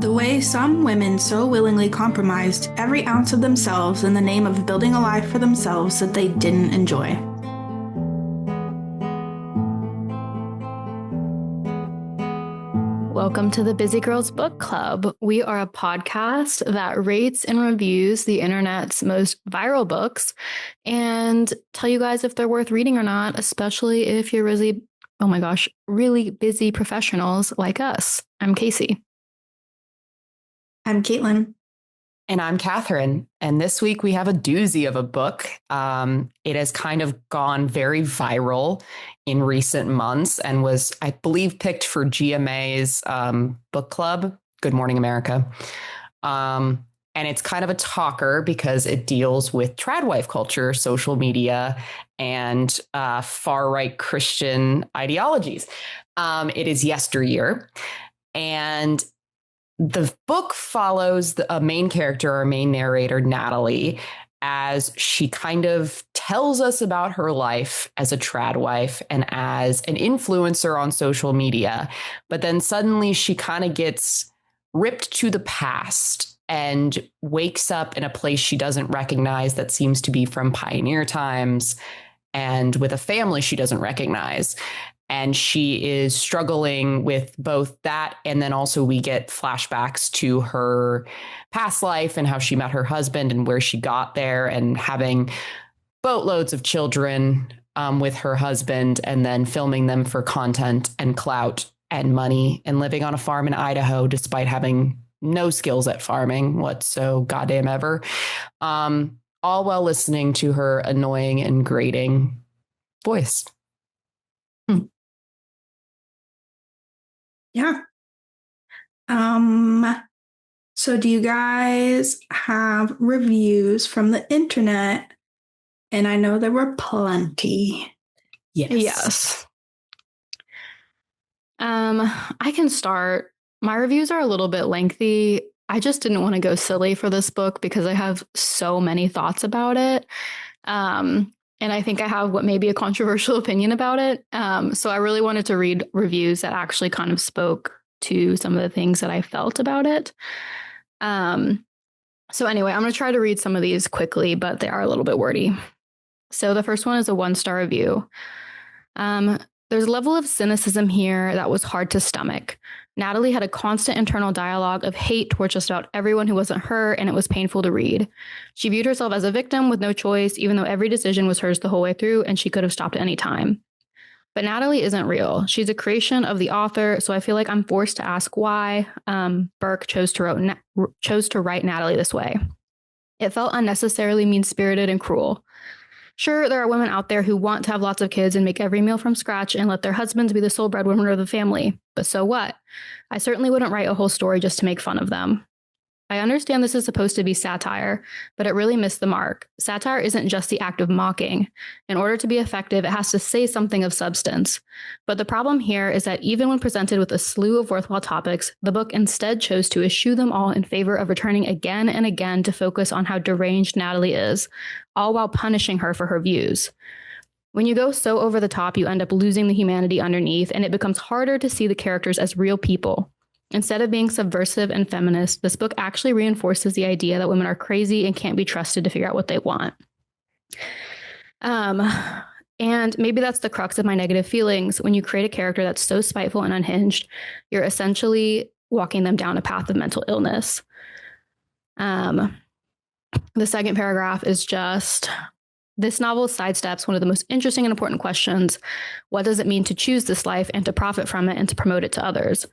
The way some women so willingly compromised every ounce of themselves in the name of building a life for themselves that they didn't enjoy. Welcome to the Busy Girls Book Club. We are a podcast that rates and reviews the internet's most viral books and tell you guys if they're worth reading or not, especially if you're really busy professionals like us. I'm Casey. I'm Caitlin. And I'm Catherine. And this week we have a doozy of a book. It has kind of gone very viral in recent months and was, I believe, picked for GMA's book club, Good Morning America. And it's kind of a talker because it deals with tradwife culture, social media, and far-right Christian ideologies. It is Yesteryear. And the book follows a main character, our main narrator, Natalie, as she kind of tells us about her life as a tradwife and as an influencer on social media. But then suddenly she kind of gets ripped to the past and wakes up in a place she doesn't recognize that seems to be from pioneer times and with a family she doesn't recognize. And she is struggling with both that. And then also we get flashbacks to her past life and how she met her husband and where she got there and having boatloads of children with her husband and then filming them for content and clout and money and living on a farm in Idaho despite having no skills at farming whatso goddamn ever. All while listening to her annoying and grating voice. Yeah. So do you guys have reviews from the internet? And I know there were plenty. Yes. I can start. My reviews are a little bit lengthy. I just didn't want to go silly for this book because I have so many thoughts about it. And I think I have what may be a controversial opinion about it. So I really wanted to read reviews that actually kind of spoke to some of the things that I felt about it. So anyway, I'm going to try to read some of these quickly, but they are a little bit wordy. So the first one is a 1-star review. There's a level of cynicism here that was hard to stomach. Natalie had a constant internal dialogue of hate towards just about everyone who wasn't her, and it was painful to read. She viewed herself as a victim with no choice, even though every decision was hers the whole way through, and she could have stopped at any time. But Natalie isn't real. She's a creation of the author, so I feel like I'm forced to ask why Burke chose to write Natalie this way. It felt unnecessarily mean-spirited and cruel. Sure, there are women out there who want to have lots of kids and make every meal from scratch and let their husbands be the sole breadwinner of the family. But so what? I certainly wouldn't write a whole story just to make fun of them. I understand this is supposed to be satire, but it really missed the mark. Satire isn't just the act of mocking. In order to be effective, it has to say something of substance. But the problem here is that even when presented with a slew of worthwhile topics, the book instead chose to eschew them all in favor of returning again and again to focus on how deranged Natalie is, all while punishing her for her views. When you go so over the top, you end up losing the humanity underneath, and it becomes harder to see the characters as real people. Instead of being subversive and feminist, this book actually reinforces the idea that women are crazy and can't be trusted to figure out what they want. And maybe that's the crux of my negative feelings. When you create a character that's so spiteful and unhinged, you're essentially walking them down a path of mental illness. The second paragraph is just, this novel sidesteps one of the most interesting and important questions. What does it mean to choose this life and to profit from it and to promote it to others?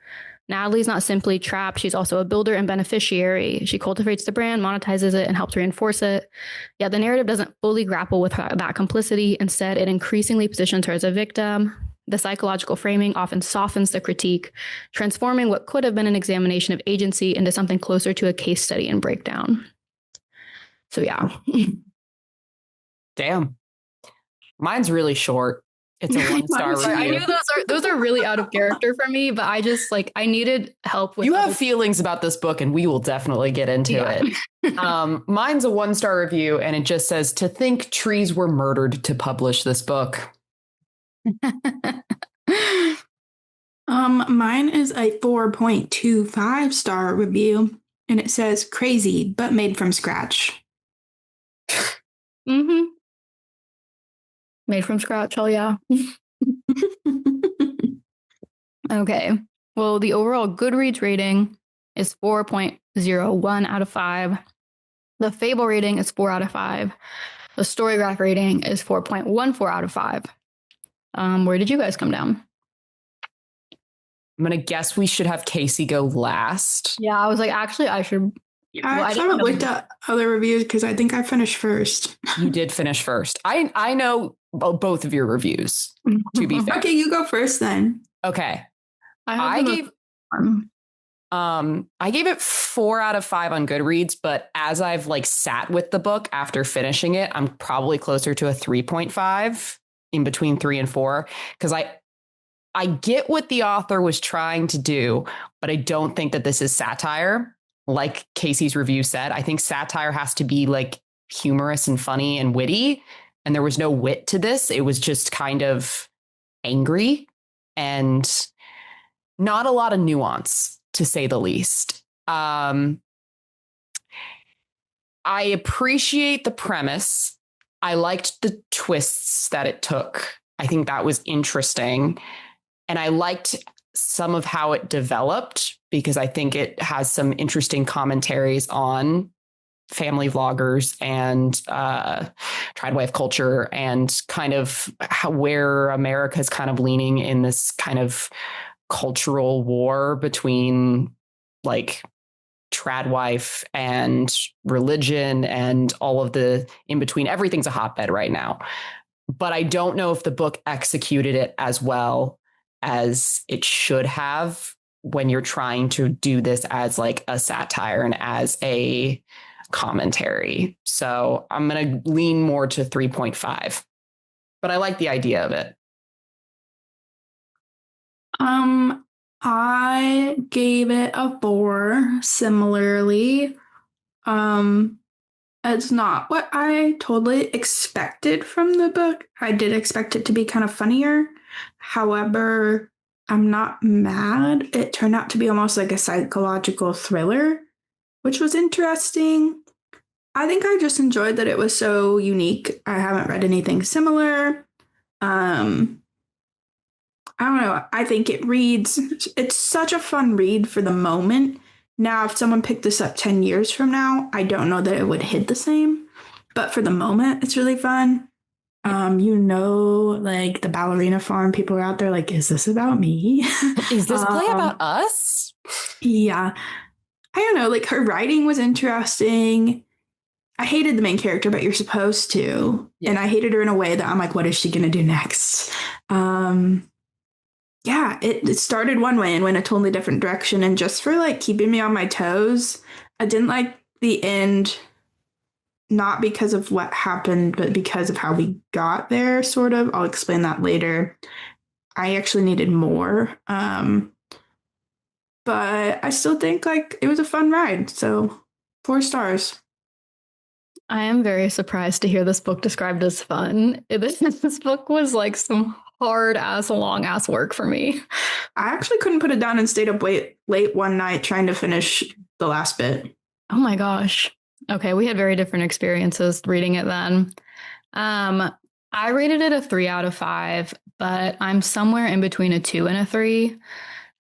Natalie's not simply trapped. She's also a builder and beneficiary. She cultivates the brand, monetizes it, and helps reinforce it. Yet the narrative doesn't fully grapple with that complicity. Instead, it increasingly positions her as a victim. The psychological framing often softens the critique, transforming what could have been an examination of agency into something closer to a case study and breakdown. So yeah. Damn. Mine's really short. It's a 1-star review. I knew those are really out of character for me, but I just I needed help with. You have feelings about this book, and we will definitely get into it. Mine's a 1-star review, and it just says, "To think trees were murdered to publish this book." Mine is a 4.25 star review, and it says crazy, but made from scratch. Mm-hmm. Made from scratch. Oh, yeah. Okay. Well, the overall Goodreads rating is 4.01 out of 5. The Fable rating is 4 out of 5. The Storygraph rating is 4.14 out of 5. Where did you guys come down? I'm going to guess we should have Casey go last. Yeah, I was like, actually, I should. I haven't looked at other reviews because I think I finished first. You did finish first. I know both of your reviews, to be fair. Okay, you go first then. Okay. I gave it 4 out of 5 on Goodreads, but as I've like sat with the book after finishing it, I'm probably closer to a 3.5, in between 3 and 4, because I get what the author was trying to do, but I don't think that this is satire. Like Casey's review said, I think satire has to be like humorous and funny and witty, and there was no wit to this. It was just kind of angry and not a lot of nuance, to say the least. I appreciate the premise. I liked the twists that it took. I think that was interesting. And I liked some of how it developed, because I think it has some interesting commentaries on family vloggers and trad wife culture, and kind of where America's kind of leaning in this kind of cultural war between like trad wife and religion and all of the in between. Everything's a hotbed right now. But I don't know if the book executed it as well as it should have when you're trying to do this as like a satire and as a commentary. So I'm going to lean more to 3.5, but I like the idea of it. I gave it a 4 similarly. It's not what I totally expected from the book. I did expect it to be kind of funnier. However, I'm not mad. It turned out to be almost like a psychological thriller, which was interesting. I think I just enjoyed that it was so unique. I haven't read anything similar. I don't know. I think it's such a fun read for the moment. Now, if someone picked this up 10 years from now, I don't know that it would hit the same. But for the moment, it's really fun. Like the ballerina farm, people are out there like, is this about me? Is this play about us? Yeah. I don't know. Like her writing was interesting. I hated the main character, but you're supposed to. Yeah. And I hated her in a way that I'm like, what is she going to do next? Yeah, it started one way and went a totally different direction. And just for like keeping me on my toes, I didn't like the end, not because of what happened, but because of how we got there, sort of. I'll explain that later. I actually needed more. But I still think like it was a fun ride. So 4 stars. I am very surprised to hear this book described as fun. This book was like some hard ass, long ass work for me. I actually couldn't put it down and stayed up late one night trying to finish the last bit. Oh my gosh. Okay, we had very different experiences reading it then. I rated it a 3 out of 5, but I'm somewhere in between a 2 and a 3.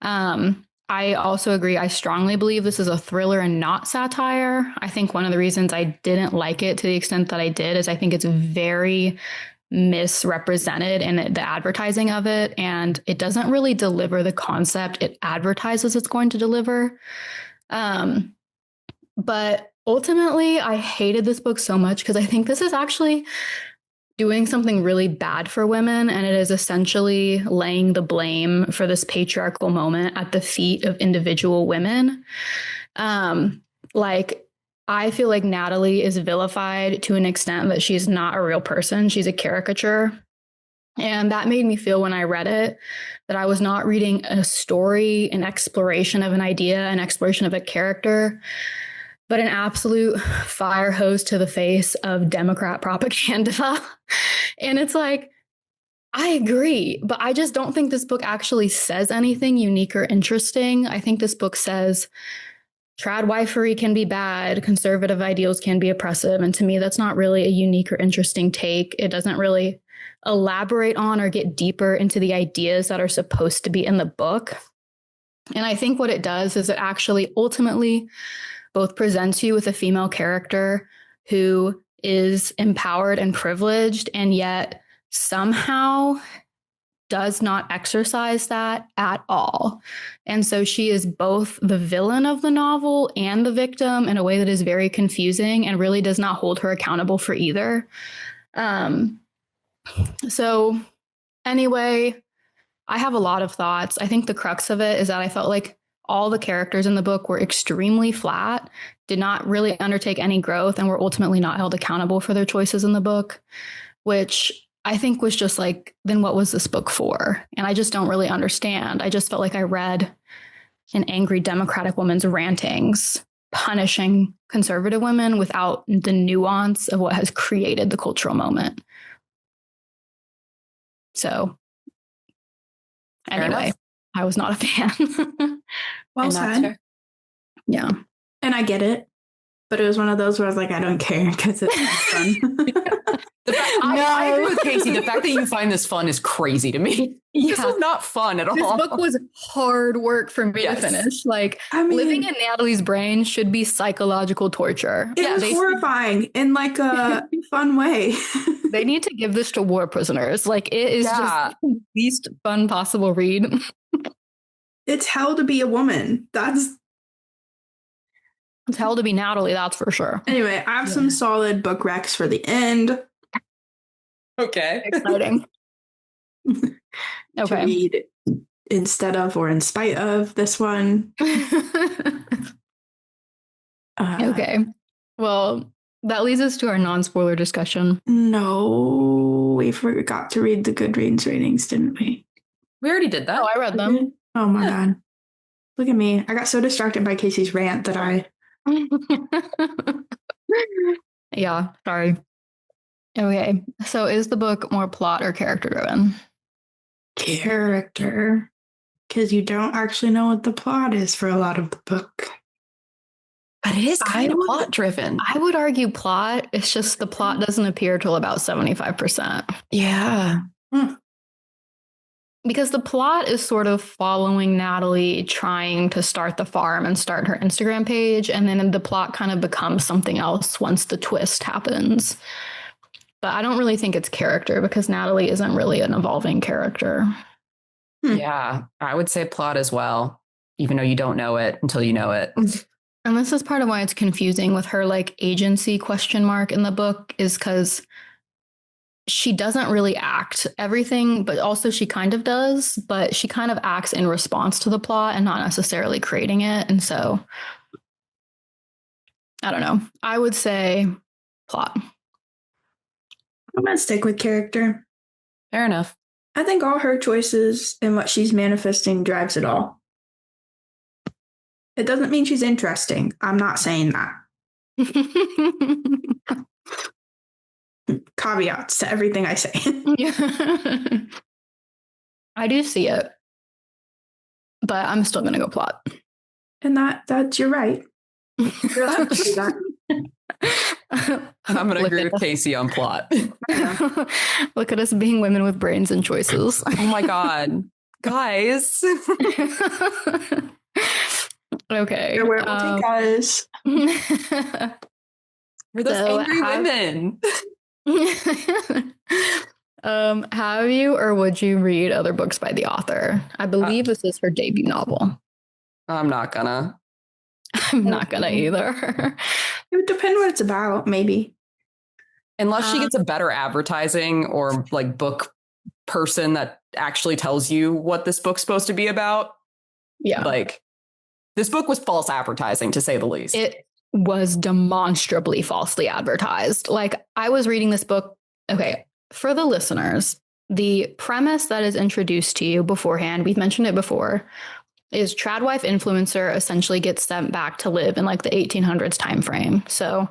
I also agree. I strongly believe this is a thriller and not satire. I think one of the reasons I didn't like it to the extent that I did is I think it's very misrepresented in the advertising of it, and it doesn't really deliver the concept it advertises it's going to deliver. But ultimately, I hated this book so much because I think this is actually doing something really bad for women, and it is essentially laying the blame for this patriarchal moment at the feet of individual women. I feel like Natalie is vilified to an extent that she's not a real person. She's a caricature. And that made me feel when I read it that I was not reading a story, an exploration of an idea, an exploration of a character, but an absolute fire hose to the face of Democrat propaganda. And it's like, I agree, but I just don't think this book actually says anything unique or interesting. I think this book says tradwifery can be bad, conservative ideals can be oppressive. And to me, that's not really a unique or interesting take. It doesn't really elaborate on or get deeper into the ideas that are supposed to be in the book. And I think what it does is it actually ultimately both presents you with a female character who is empowered and privileged, and yet somehow does not exercise that at all. And so she is both the villain of the novel and the victim in a way that is very confusing and really does not hold her accountable for either. So anyway, I have a lot of thoughts. I think the crux of it is that I felt like all the characters in the book were extremely flat, did not really undertake any growth, and were ultimately not held accountable for their choices in the book, which I think was just like, then what was this book for? And I just don't really understand. I just felt like I read an angry Democratic woman's rantings, punishing conservative women without the nuance of what has created the cultural moment. So anyway, I was not a fan. Well said. Yeah. And I get it. But it was one of those where I was like, I don't care because it's fun. I agree with Casey. The fact that you find this fun is crazy to me. This was not fun at all. This book was hard work for me to finish. Like, living in Natalie's brain should be psychological torture. It was horrifying in like a fun way. They need to give this to war prisoners. Like, it is just the least fun possible read. It's hell to be a woman. It's hell to be Natalie, that's for sure. Anyway, I have some solid book recs for the end. Okay. Exciting. To read instead of or in spite of this one. Okay. Well, that leads us to our non-spoiler discussion. No, we forgot to read the Goodreads ratings, didn't we? We already did that. Oh, I read them. Oh my God. Look at me. I got so distracted by Casey's rant that I... Yeah, sorry. Okay, so is the book more plot or character driven? Character. Because you don't actually know what the plot is for a lot of the book. But it is kind of plot driven. I would argue plot. It's just the plot doesn't appear till about 75%. Yeah. Because the plot is sort of following Natalie trying to start the farm and start her Instagram page. And then the plot kind of becomes something else once the twist happens. But I don't really think it's character because Natalie isn't really an evolving character. Yeah, I would say plot as well, even though you don't know it until you know it. And this is part of why it's confusing with her like agency question mark in the book is because she doesn't really act everything, but also she kind of does, but she kind of acts in response to the plot and not necessarily creating it. And so I don't know. I would say plot. I'm going to stick with character. Fair enough. I think all her choices and what she's manifesting drives it all. It doesn't mean she's interesting. I'm not saying that. Caveats to everything I say. I do see it, but I'm still going to go plot. And that's you're right. You're allowed to do that. I'm going to agree with Casey on plot. Look at us being women with brains and choices. Oh my God. Guys. Okay. Where it will take us. We're those angry women. Have you or would you read other books by the author? I believe this is her debut novel. I'm not gonna. I'm not gonna either. It would depend what it's about, maybe. Unless she gets a better advertising or like book person that actually tells you what this book's supposed to be about. Yeah. Like this book was false advertising, to say the least. It was demonstrably falsely advertised. Like I was reading this book. Okay. For the listeners, the premise that is introduced to you beforehand, we've mentioned it before, is tradwife influencer essentially gets sent back to live in like the 1800s time frame. So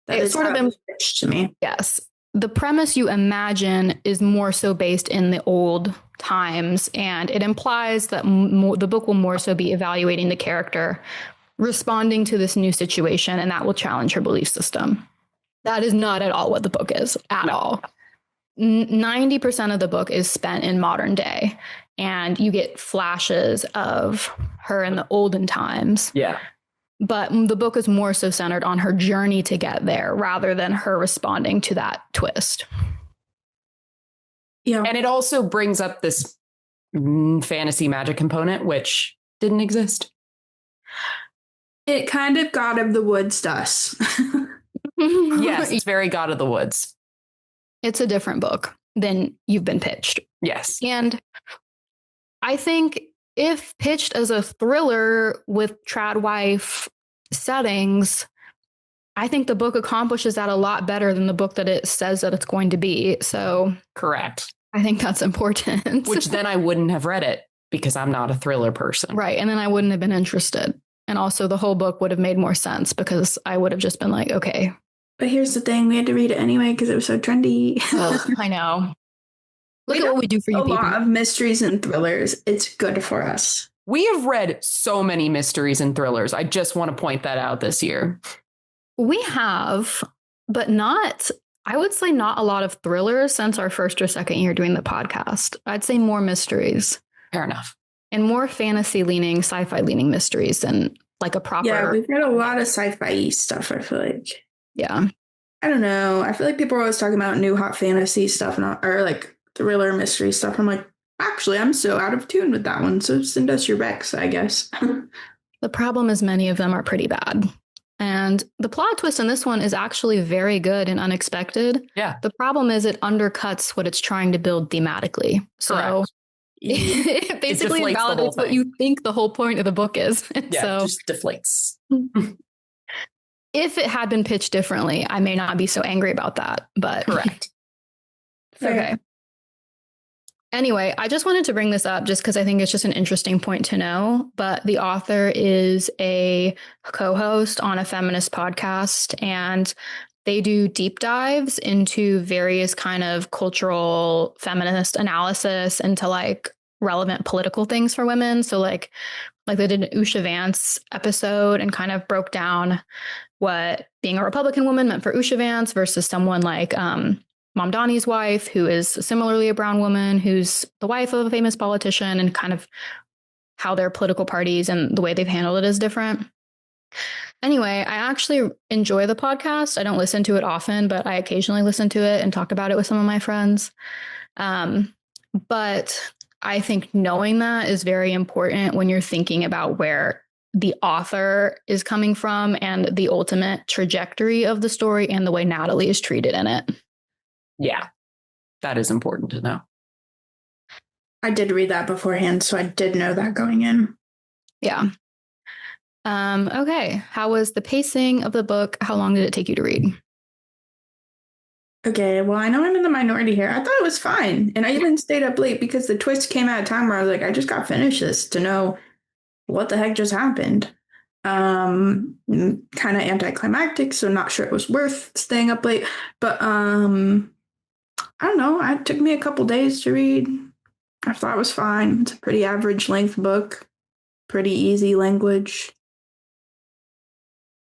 that is sort of been pitched to me. Yes. the premise you imagine is more so based in the old times, and it implies that the book will more so be evaluating the character responding to this new situation, and that will challenge her belief system. That is not at all what the book is at all. 90% of the book is spent in modern day, and you get flashes of her in the olden times. Yeah. But the book is more so centered on her journey to get there rather than her responding to that twist. Yeah. And it also brings up this fantasy magic component, which didn't exist. It kind of God of the Woods does. Yes, it's very God of the Woods. It's a different book than you've been pitched. Yes. And I think if pitched as a thriller with trad wife settings, I think the book accomplishes that a lot better than the book that it says that it's going to be. So correct. I think that's important. Which then I wouldn't have read it because I'm not a thriller person. Right. And then I wouldn't have been interested. And also the whole book would have made more sense because I would have just been like, okay. But here's the thing. We had to read it anyway because it was so trendy. Oh, I know. Look at what we do for you a people. lot of mysteries and thrillers. It's good for us. We have read so many mysteries and thrillers. I just want to point that out this year. We have, but not, I would say not a lot of thrillers since our first or second year doing the podcast. I'd say more mysteries. Fair enough. And more fantasy leaning, sci-fi leaning mysteries than like a proper. Yeah, we've got a lot of sci-fi stuff, I feel like. Yeah. I don't know. I feel like people are always talking about new hot fantasy stuff or like thriller mystery stuff. I'm like, actually, I'm so out of tune with that one. So send us your Rex, I guess. The problem is many of them are pretty bad. And the plot twist in this one is actually very good and unexpected. Yeah. The problem is it undercuts what it's trying to build thematically. So it basically validates what you think the whole point of the book is. Yeah, so, it just deflates. If it had been pitched differently, I may not be so angry about that. But correct. Okay. Anyway, I just wanted to bring this up just because I think it's just an interesting point to know. But the author is a co-host on a feminist podcast, and they do deep dives into various kind of cultural feminist analysis into like relevant political things for women. So like they did an Usha Vance episode and kind of broke down what being a Republican woman meant for Usha Vance versus someone like Mom Donnie's wife, who is similarly a brown woman, who's the wife of a famous politician, and kind of how their political parties and the way they've handled it is different. Anyway, I actually enjoy the podcast. I don't listen to it often, but I occasionally listen to it and talk about it with some of my friends. But I think knowing that is very important when you're thinking about where the author is coming from and the ultimate trajectory of the story and the way Natalie is treated in it. Yeah, that is important to know. I did read that beforehand, so I did know that going in. Yeah. Okay. How was the pacing of the book? How long did it take you to read? Okay, well, I know I'm in the minority here. I thought it was fine. And I even stayed up late because the twist came at a time where I was like, I just got to finish this to know what the heck just happened. Kind of anticlimactic, so not sure it was worth staying up late. But I don't know. It took me a couple days to read. I thought it was fine. It's a pretty average length book. Pretty easy language.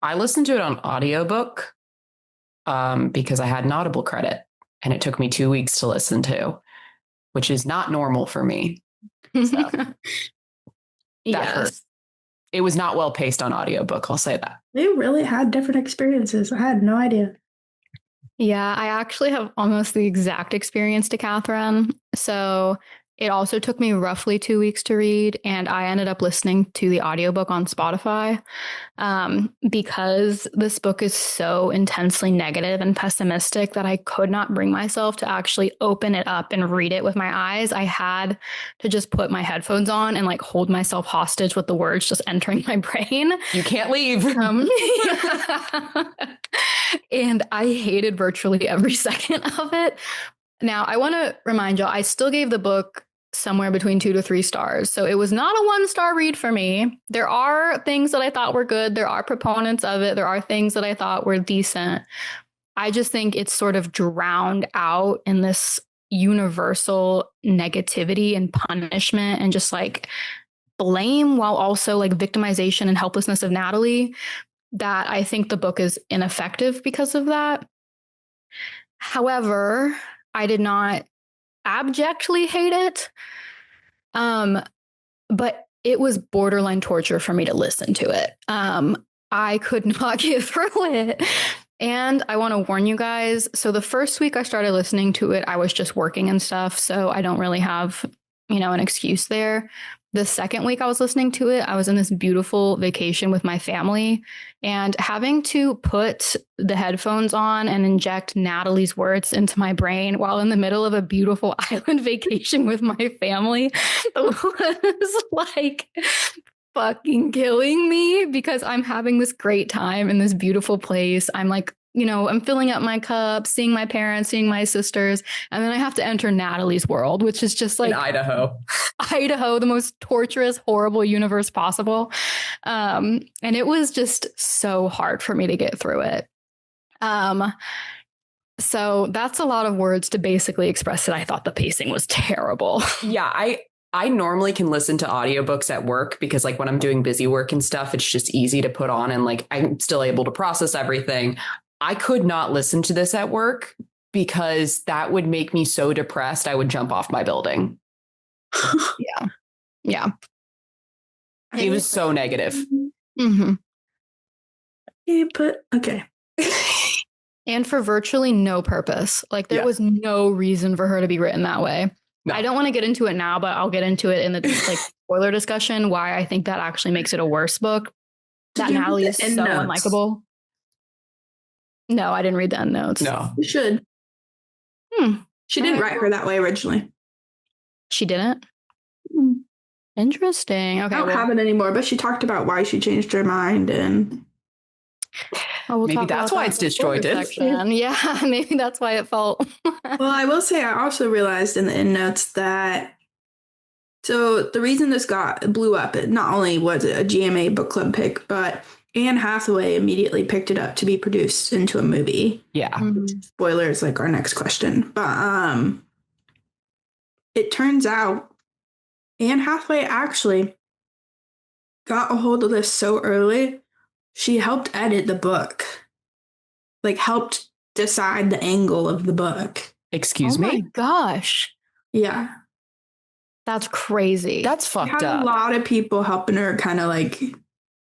I listened to it on audiobook because I had an Audible credit, and it took me 2 weeks to listen to, which is not normal for me. So that hurt. It was not well paced on audiobook, I'll say that. They really had different experiences. I had no idea. Yeah, I actually have almost the exact experience to Catherine. So it also took me roughly 2 weeks to read, and I ended up listening to the audiobook on Spotify because this book is so intensely negative and pessimistic that I could not bring myself to actually open it up and read it with my eyes. I had to just put my headphones on and like hold myself hostage with the words just entering my brain. You can't leave. And I hated virtually every second of it. Now, I want to remind y'all, I still gave the book somewhere between 2 to 3 stars. So it was not a 1-star read for me. There are things that I thought were good. There are proponents of it. There are things that I thought were decent. I just think it's sort of drowned out in this universal negativity and punishment and just like blame while also like victimization and helplessness of Natalie, that I think the book is ineffective because of that. However, I did not abjectly hate it. But it was borderline torture for me to listen to it. I could not get through it. And I want to warn you guys. So the first week I started listening to it, I was just working and stuff. So I don't really have, an excuse there. The second week I was listening to it, I was in this beautiful vacation with my family, and having to put the headphones on and inject Natalie's words into my brain while in the middle of a beautiful island vacation with my family was like fucking killing me, because I'm having this great time in this beautiful place. I'm like, I'm filling up my cup, seeing my parents, seeing my sisters, and then I have to enter Natalie's world, which is just like in Idaho, the most torturous, horrible universe possible. And it was just so hard for me to get through it. So that's a lot of words to basically express that I thought the pacing was terrible. Yeah, I normally can listen to audiobooks at work because like when I'm doing busy work and stuff, it's just easy to put on and like I'm still able to process everything. I could not listen to this at work because that would make me so depressed. I would jump off my building. Yeah. Yeah. It was so negative. Mm-hmm. Yeah, but okay. And for virtually no purpose. Like there was no reason for her to be written that way. No. I don't want to get into it now, but I'll get into it in the like spoiler discussion, why I think that actually makes it a worse book. That Natalie is so unlikable. No, I didn't read the end notes. No. You should. She didn't write her that way originally. She didn't? Interesting. Okay. I don't have it anymore, but she talked about why she changed her mind, and maybe that's why it's disjointed. Yeah, maybe that's why it felt. Well, I will say I also realized in the end notes that so the reason this blew up, it not only was it a GMA book club pick, but Anne Hathaway immediately picked it up to be produced into a movie. Yeah. Spoilers, like our next question. But it turns out Anne Hathaway actually got a hold of this so early, she helped edit the book. Like helped decide the angle of the book. Excuse me? Oh my gosh. Yeah. That's crazy. That's fucked up. A lot of people helping her kind of like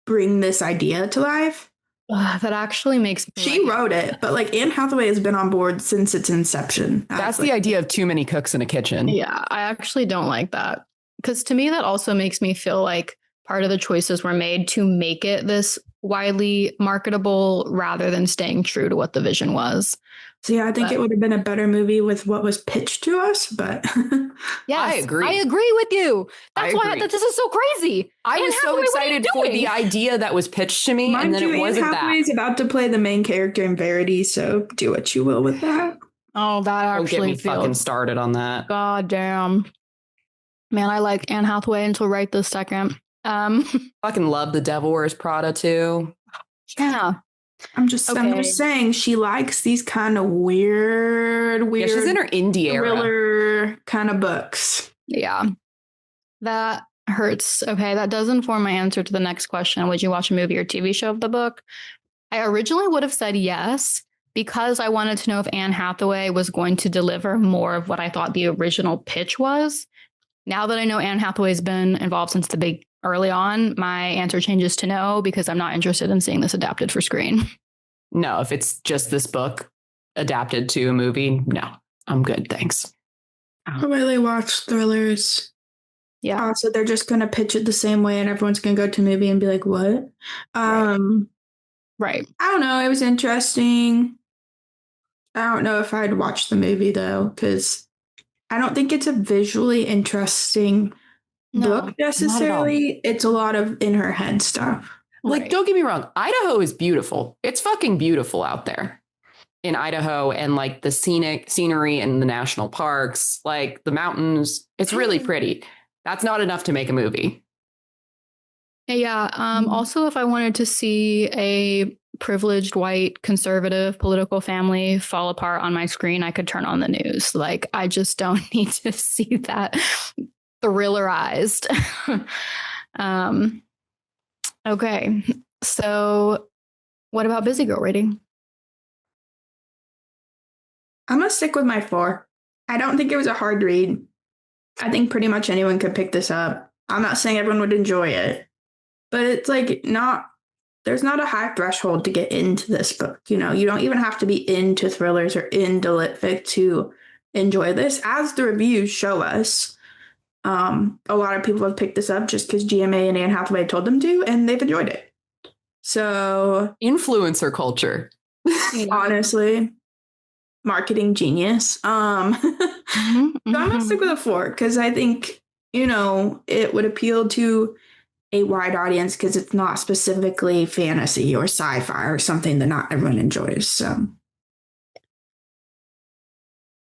bring this idea to life. That actually makes me She wrote it, but like Anne Hathaway has been on board since its inception. That's the idea of too many cooks in a kitchen. Yeah, I actually don't like that. Because to me, that also makes me feel like part of the choices were made to make it this widely marketable rather than staying true to what the vision was. So yeah, I think it would have been a better movie with what was pitched to us, but yes, I agree. I agree with you. That's why this is so crazy. I was so excited for the idea that was pitched to me, mind and then you, it wasn't Anne Hathaway's about to play the main character in Verity, so do what you will with that. Oh, that actually Don't get me fucking started on that. God damn. Man, I like Anne Hathaway until right this second. Fucking love The Devil Wears Prada too. Yeah. I'm just saying she likes these kind of weird. Yeah, she's in her indie thriller kind of books. Yeah. That hurts. Okay, that does inform my answer to the next question. Would you watch a movie or TV show of the book? I originally would have said yes, because I wanted to know if Anne Hathaway was going to deliver more of what I thought the original pitch was. Now that I know Anne Hathaway's been involved since the big early on, my answer changes to no, because I'm not interested in seeing this adapted for screen. No, if it's just this book adapted to a movie, no, I'm good. Thanks. I really watch thrillers. Yeah. So they're just going to pitch it the same way and everyone's going to go to a movie and be like, what? Right. I don't know. It was interesting. I don't know if I'd watch the movie though, because I don't think it's a visually interesting book necessarily. It's a lot of in her head stuff. Like, don't get me wrong. Idaho is beautiful. It's fucking beautiful out there in Idaho, and like the scenery and the national parks, like the mountains. It's really pretty. That's not enough to make a movie. Yeah. Also, if I wanted to see a privileged, white, conservative, political family fall apart on my screen, I could turn on the news. Like, I just don't need to see that thrillerized. Okay. So what about Busy Girl rating? I'm going to stick with my 4. I don't think it was a hard read. I think pretty much anyone could pick this up. I'm not saying everyone would enjoy it, but it's like there's not a high threshold to get into this book. You know, you don't even have to be into thrillers or into lit fic to enjoy this. As the reviews show us, a lot of people have picked this up just because GMA and Anne Hathaway told them to, and they've enjoyed it. So influencer culture. Honestly, marketing genius. So I'm gonna stick with a 4 because I think, you know, it would appeal to a wide audience because it's not specifically fantasy or sci-fi or something that not everyone enjoys. So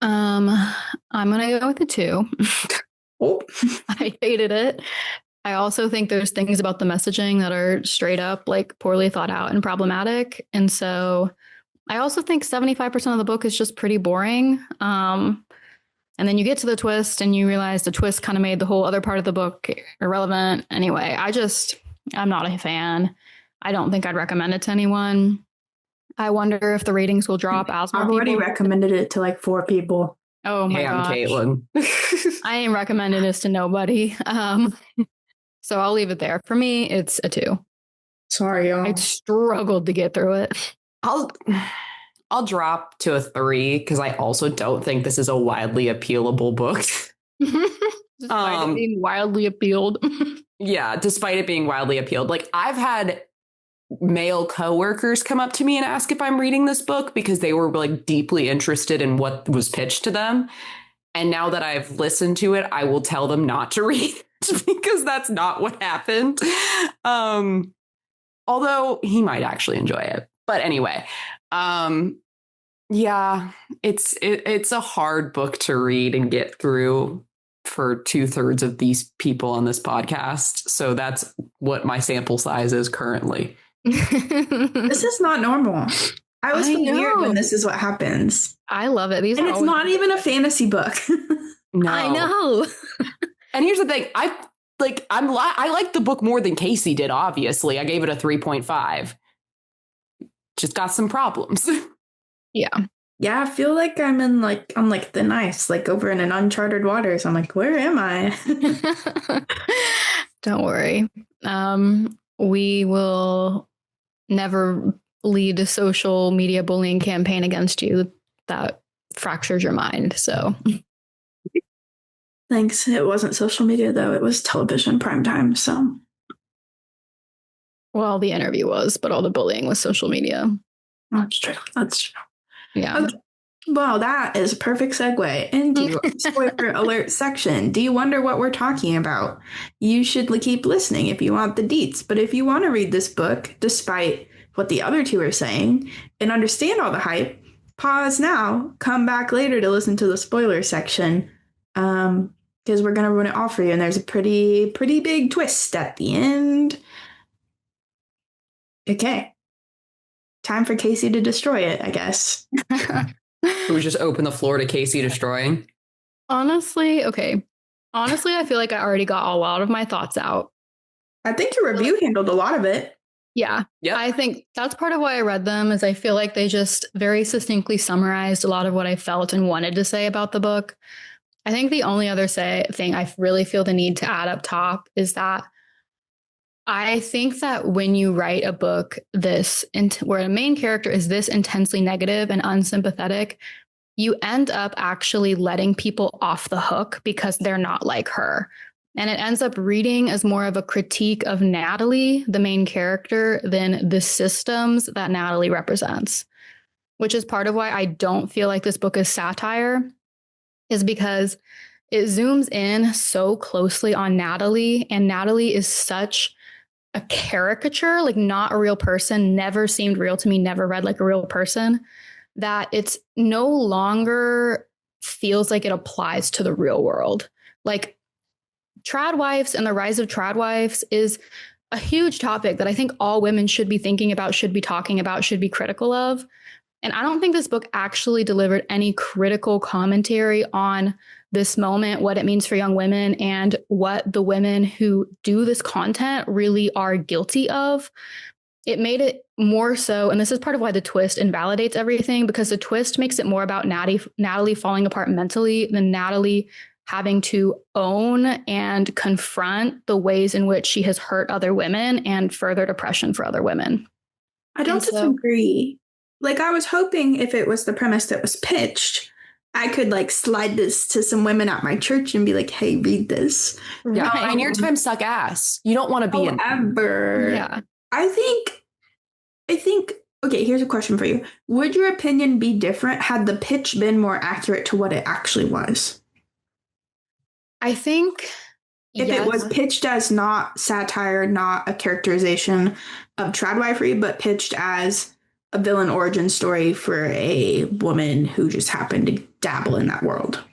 I'm gonna go with a 2. oh. I hated it. I also think there's things about the messaging that are straight up like poorly thought out and problematic. And so I also think 75% of the book is just pretty boring. And then you get to the twist and you realize the twist kind of made the whole other part of the book irrelevant. Anyway, I'm not a fan. I don't think I'd recommend it to anyone. I wonder if the ratings will drop as more I've already people. recommended it to like 4 people. Oh my gosh. Caitlin. I ain't recommending this to nobody. So I'll leave it there. For me, it's a 2. Sorry, y'all. I struggled to get through it. I'll drop to a 3 because I also don't think this is a widely appealable book. Despite it being wildly appealed. Yeah, despite it being wildly appealed. Like, I've had male coworkers come up to me and ask if I'm reading this book because they were like deeply interested in what was pitched to them. And now that I've listened to it, I will tell them not to read it because that's not what happened. Although he might actually enjoy it. But anyway, yeah, it's a hard book to read and get through for 2/3 of these people on this podcast. So that's what my sample size is currently. This is not normal. I was weird when this is what happens. I love it. And it's not even a fantasy book. No. I know. And here's the thing. I like the book more than Casey did, obviously. I gave it a 3.5. Just got some problems. Yeah. Yeah, I feel like I'm on like thin ice, like over in an uncharted waters. I'm like, where am I? Don't worry. We will never lead a social media bullying campaign against you that fractures your mind. So thanks. It wasn't social media though. It was television primetime. So well, the interview was, but all the bullying was social media. That's true. That's true. Yeah. Okay. Well, that is a perfect segue into spoiler alert section. Do you wonder what we're talking about? You should keep listening if you want the deets. But if you want to read this book, despite what the other two are saying, and understand all the hype, pause now, come back later to listen to the spoiler section, because we're going to run it all for you. And there's a pretty big twist at the end. Okay. Time for Casey to destroy it, I guess. We just open the floor to Casey destroying. Honestly, I feel like I already got a lot of my thoughts out. I think your review handled a lot of it. Yeah. Yep. I think that's part of why I read them, is I feel like they just very succinctly summarized a lot of what I felt and wanted to say about the book. I think the only other thing I really feel the need to add up top is that I think that when you write a book where a main character is this intensely negative and unsympathetic, you end up actually letting people off the hook because they're not like her. And it ends up reading as more of a critique of Natalie, the main character, than the systems that Natalie represents, which is part of why I don't feel like this book is satire, is because it zooms in so closely on Natalie, and Natalie is such a caricature, like not a real person, never seemed real to me, never read like a real person, that it's no longer feels like it applies to the real world. Like Tradwives and the Rise of Tradwives is a huge topic that I think all women should be thinking about, should be talking about, should be critical of. And I don't think this book actually delivered any critical commentary on this moment, what it means for young women, and what the women who do this content really are guilty of. It made it more so, and this is part of why the twist invalidates everything, because the twist makes it more about Natalie falling apart mentally than Natalie having to own and confront the ways in which she has hurt other women and furthered oppression for other women. I don't disagree. Like, I was hoping if it was the premise that was pitched, I could like slide this to some women at my church and be like, hey, read this. Yeah, and your time suck ass. You don't want to be in. Yeah. I think, okay, here's a question for you. Would your opinion be different had the pitch been more accurate to what it actually was? I think if it was pitched as not satire, not a characterization of tradwifery, but pitched as a villain origin story for a woman who just happened to dabble in that world.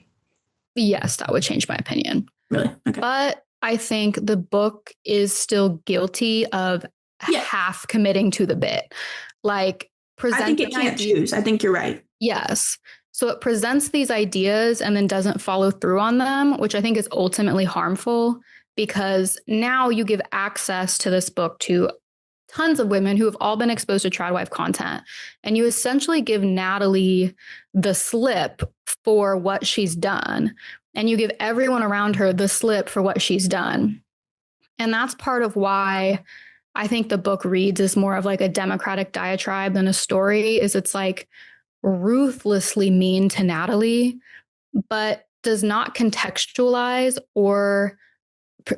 Yes, that would change my opinion. Really? Okay. But I think the book is still guilty of half committing to the bit. Like, I think it can't choose. I think you're right. Yes. So it presents these ideas and then doesn't follow through on them, which I think is ultimately harmful, because now you give access to this book to tons of women who have all been exposed to tradwife content. And you essentially give Natalie the slip for what she's done. And you give everyone around her the slip for what she's done. And that's part of why I think the book reads as more of like a democratic diatribe than a story. Is it's like ruthlessly mean to Natalie, but does not contextualize or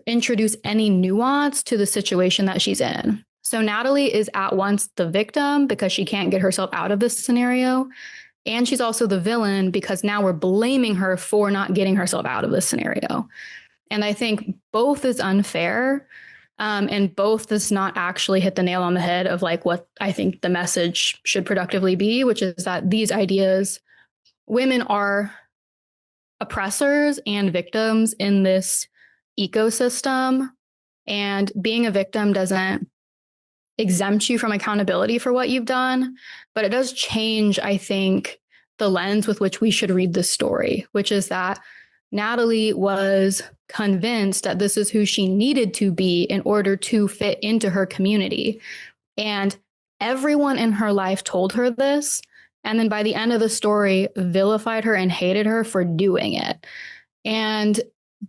introduce any nuance to the situation that she's in. So Natalie is at once the victim because she can't get herself out of this scenario. And she's also the villain because now we're blaming her for not getting herself out of this scenario. And I think both is unfair. And both does not actually hit the nail on the head of like what I think the message should productively be, which is that these ideas, women are oppressors and victims in this ecosystem. And being a victim doesn't exempt you from accountability for what you've done, but it does change, I think, the lens with which we should read this story, which is that Natalie was convinced that this is who she needed to be in order to fit into her community. And everyone in her life told her this. And then by the end of the story, vilified her and hated her for doing it.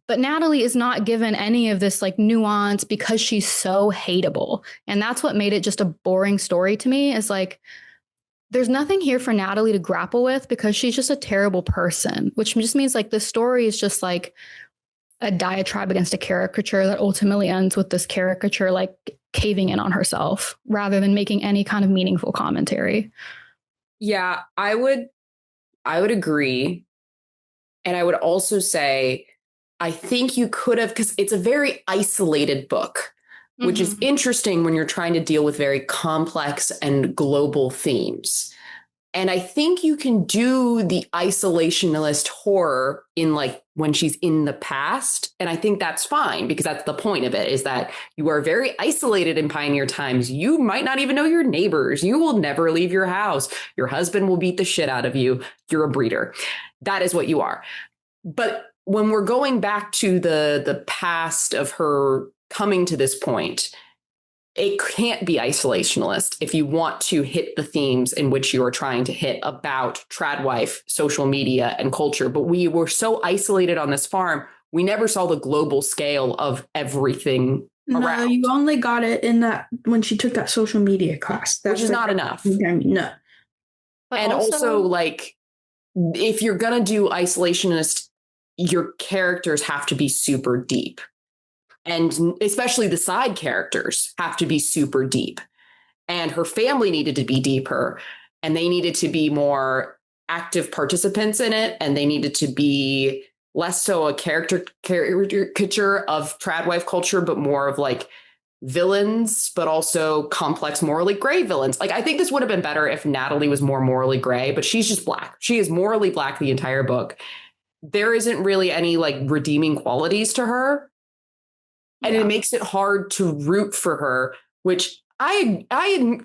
But Natalie is not given any of this like nuance because she's so hateable. And that's what made it just a boring story to me, is like, there's nothing here for Natalie to grapple with because she's just a terrible person, which just means like the story is just like a diatribe against a caricature that ultimately ends with this caricature like caving in on herself rather than making any kind of meaningful commentary. Yeah, I would agree. And I would also say, I think you could have, because it's a very isolated book, which is interesting when you're trying to deal with very complex and global themes. And I think you can do the isolationist horror in like when she's in the past. And I think that's fine because that's the point of it, is that you are very isolated in pioneer times. You might not even know your neighbors. You will never leave your house. Your husband will beat the shit out of you. You're a breeder. That is what you are. But when we're going back to the past of her coming to this point, it can't be isolationist if you want to hit the themes in which you are trying to hit about tradwife, social media, and culture. But we were so isolated on this farm, we never saw the global scale of everything around. No, you only got it in that when she took that social media class. Which is not enough. No. But and also, like, if you're going to do isolationist, your characters have to be super deep. And especially the side characters have to be super deep. And her family needed to be deeper. And they needed to be more active participants in it. And they needed to be less so a caricature of tradwife culture, but more of like villains, but also complex, morally gray villains. Like, I think this would have been better if Natalie was more morally gray, but she's just black. She is morally black the entire book. There isn't really any like redeeming qualities to her. And it makes it hard to root for her, which I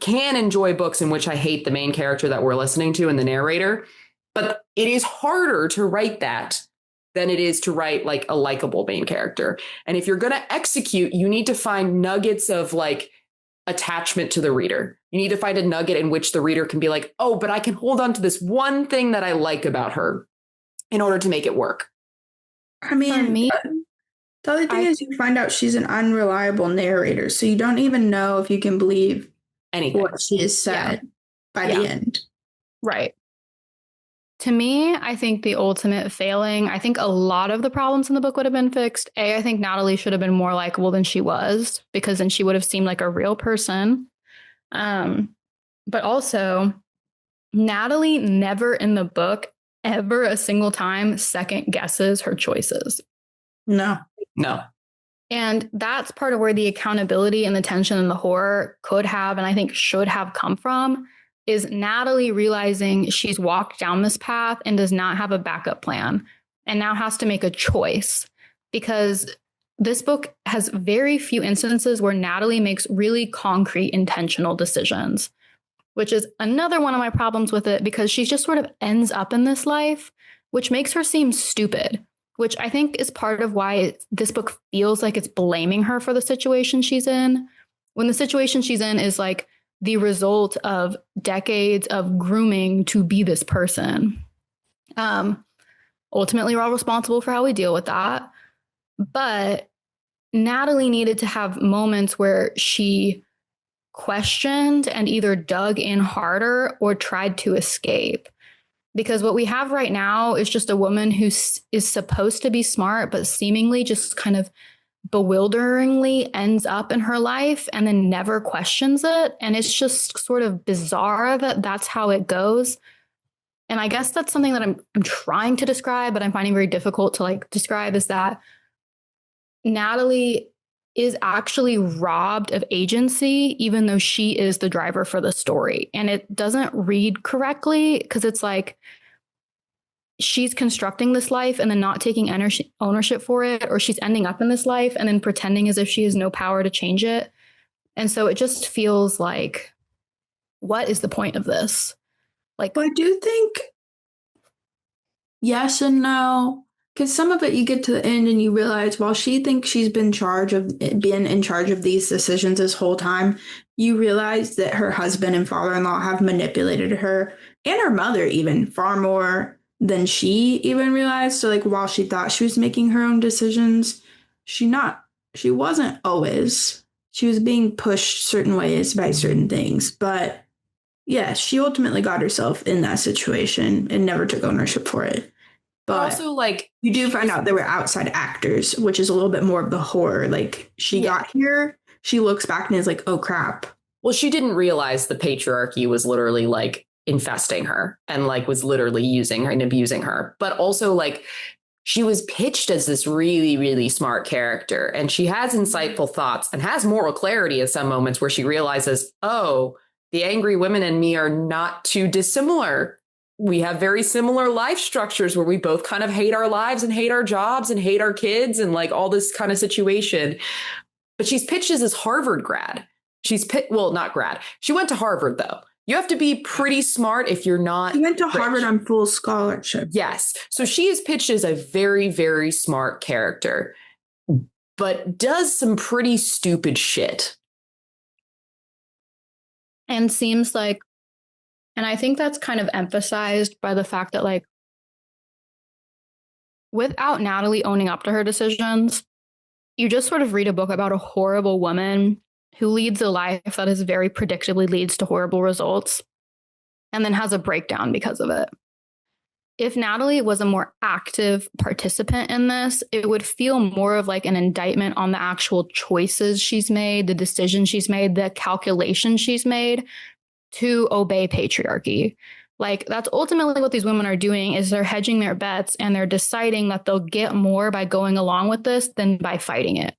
can enjoy books in which I hate the main character that we're listening to and the narrator, but it is harder to write that than it is to write like a likable main character. And if you're going to execute, you need to find nuggets of like attachment to the reader. You need to find a nugget in which the reader can be like, oh, but I can hold on to this one thing that I like about her in order to make it work. I mean, For me, the other thing is you find out she's an unreliable narrator, so you don't even know if you can believe Anything. what she has said by the end. Right. To me, I think the ultimate failing, I think a lot of the problems in the book would have been fixed. I think Natalie should have been more likable than she was, because then she would have seemed like a real person. But also, Natalie never in the book, ever a single time, second guesses her choices. No. And that's part of where the accountability and the tension and the horror could have, and I think should have come from, is Natalie realizing she's walked down this path and does not have a backup plan and now has to make a choice, because this book has very few instances where Natalie makes really concrete, intentional decisions, which is another one of my problems with it, because she just sort of ends up in this life, which makes her seem stupid, which I think is part of why this book feels like it's blaming her for the situation she's in, when the situation she's in is like the result of decades of grooming to be this person. Ultimately, we're all responsible for how we deal with that. But Natalie needed to have moments where she questioned and either dug in harder or tried to escape. Because what we have right now is just a woman who is supposed to be smart, but seemingly just kind of bewilderingly ends up in her life and then never questions it. And it's just sort of bizarre that that's how it goes. And I guess that's something that I'm trying to describe, but I'm finding very difficult to like describe, is that Natalie is actually robbed of agency, even though she is the driver for the story. And it doesn't read correctly, because it's like she's constructing this life and then not taking ownership for it, or she's ending up in this life and then pretending as if she has no power to change it. And so it just feels like, what is the point of this? Like, But I do think yes and no, because some of it you get to the end and you realize while she thinks she's been in charge of these decisions this whole time, you realize that her husband and father-in-law have manipulated her, and her mother even, far more than she even realized. So like while she thought she was making her own decisions, she wasn't always. She was being pushed certain ways by certain things. But yeah, she ultimately got herself in that situation and never took ownership for it. But also, like, you do find out there were outside actors, which is a little bit more of the horror. Like she got here, she looks back and is like, oh crap. Well, she didn't realize the patriarchy was literally like infesting her and like was literally using her and abusing her. But also, like, she was pitched as this really, really smart character, and she has insightful thoughts and has moral clarity at some moments where she realizes, oh, the angry women and me are not too dissimilar. We have very similar life structures where we both kind of hate our lives and hate our jobs and hate our kids and like all this kind of situation. But she's pitched as this Harvard grad. Not grad. She went to Harvard, though. You have to be pretty smart if you're not. She went to rich. Harvard on full scholarship. Yes. So she is pitched as a very, very smart character, but does some pretty stupid shit. and seems like, and I think that's kind of emphasized by the fact that, like, without Natalie owning up to her decisions, you just sort of read a book about a horrible woman who leads a life that is very predictably leads to horrible results and then has a breakdown because of it. If Natalie was a more active participant in this, it would feel more of like an indictment on the actual choices she's made, the decisions she's made, the calculations she's made to obey patriarchy. Like, that's ultimately what these women are doing, is they're hedging their bets and they're deciding that they'll get more by going along with this than by fighting it.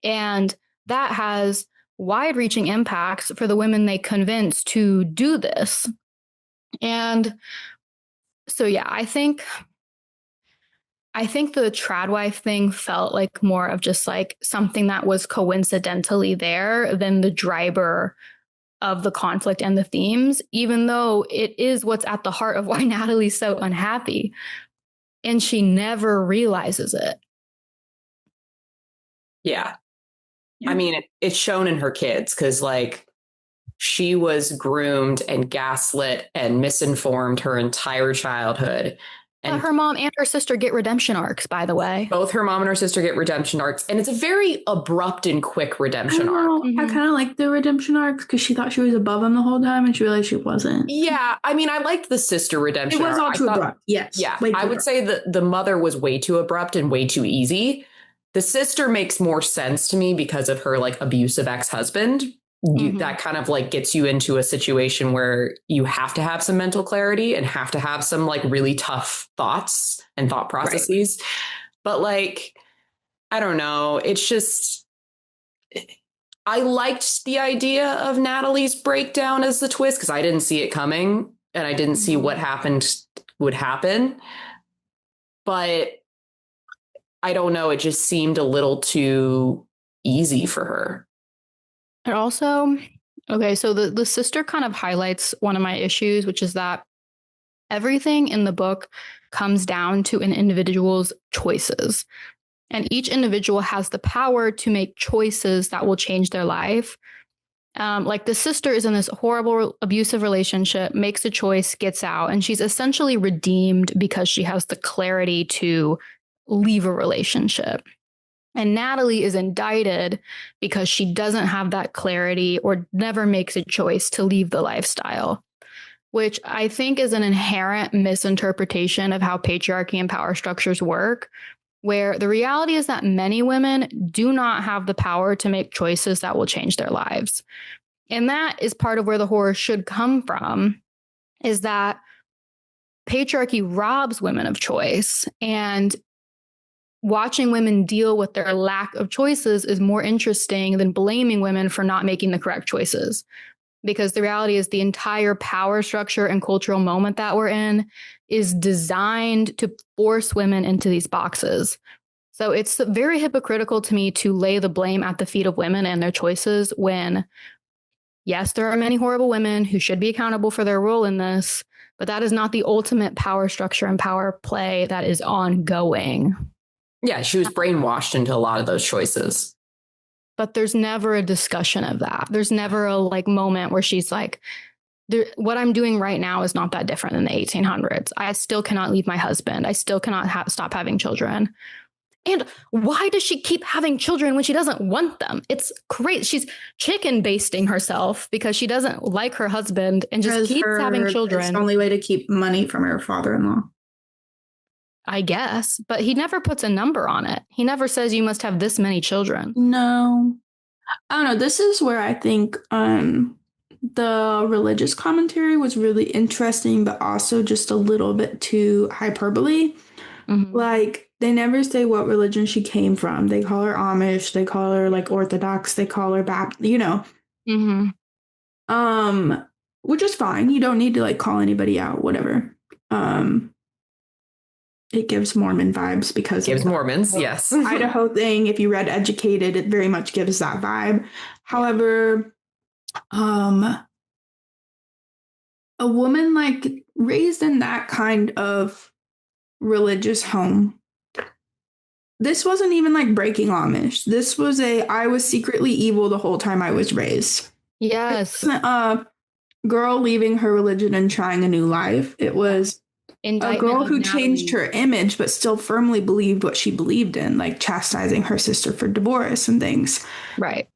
And that has wide-reaching impacts for the women they convince to do this. And so, yeah, I think I think the tradwife thing felt like more of just like something that was coincidentally there than the driver of the conflict and the themes, even though it is what's at the heart of why Natalie's so unhappy. And she never realizes it. Yeah. I mean, it's shown in her kids because, like, she was groomed and gaslit and misinformed her entire childhood. And but her mom and her sister get redemption arcs, by the way. Both her mom and her sister get redemption arcs. And it's a very abrupt and quick redemption arc. I kind of like the redemption arcs because she thought she was above him the whole time and she realized she wasn't. Yeah. I mean, I liked the sister redemption arc. It was all too abrupt. Yes. Yeah. I would say that the mother was way too abrupt and way too easy. The sister makes more sense to me because of her like abusive ex-husband. That kind of like gets you into a situation where you have to have some mental clarity and have to have some like really tough thoughts and thought processes. Right. But like, I don't know. It's just, I liked the idea of Natalie's breakdown as the twist because I didn't see it coming and I didn't see what happened would happen. But I don't know. It just seemed a little too easy for her. And also, okay, so the sister kind of highlights one of my issues, which is that everything in the book comes down to an individual's choices. And each individual has the power to make choices that will change their life. Like the sister is in this horrible abusive relationship, makes a choice, gets out, and she's essentially redeemed because she has the clarity to leave a relationship. And Natalie is indicted because she doesn't have that clarity or never makes a choice to leave the lifestyle, which I think is an inherent misinterpretation of how patriarchy and power structures work, where the reality is that many women do not have the power to make choices that will change their lives. And that is part of where the horror should come from, is that patriarchy robs women of choice, and watching women deal with their lack of choices is more interesting than blaming women for not making the correct choices. Because the reality is the entire power structure and cultural moment that we're in is designed to force women into these boxes. So it's very hypocritical to me to lay the blame at the feet of women and their choices when, yes, there are many horrible women who should be accountable for their role in this, but that is not the ultimate power structure and power play that is ongoing. Yeah, she was brainwashed into a lot of those choices. But there's never a discussion of that. There's never a like moment where she's like, what I'm doing right now is not that different than the 1800s. I still cannot leave my husband. I still cannot stop having children. And why does she keep having children when she doesn't want them? It's crazy. She's chicken basting herself because she doesn't like her husband and just keeps having children. It's the only way to keep money from her father-in-law. I guess, but he never puts a number on it. He never says you must have this many children. No. I don't know. This is where I think the religious commentary was really interesting, but also just a little bit too hyperbole. Mm-hmm. Like, they never say what religion she came from. They call her Amish. They call her, like, Orthodox. They call her Baptist, you know. Mm-hmm. Which is fine. You don't need to, like, call anybody out, whatever. It gives Mormon vibes because it gives Mormons, yes. Idaho thing. If you read Educated, it very much gives that vibe. However, a woman like raised in that kind of religious home, this wasn't even like breaking Amish. This was I was secretly evil the whole time I was raised. Yes. A girl leaving her religion and trying a new life. It was a girl who changed her image, but still firmly believed what she believed in, like chastising her sister for divorce and things. Right.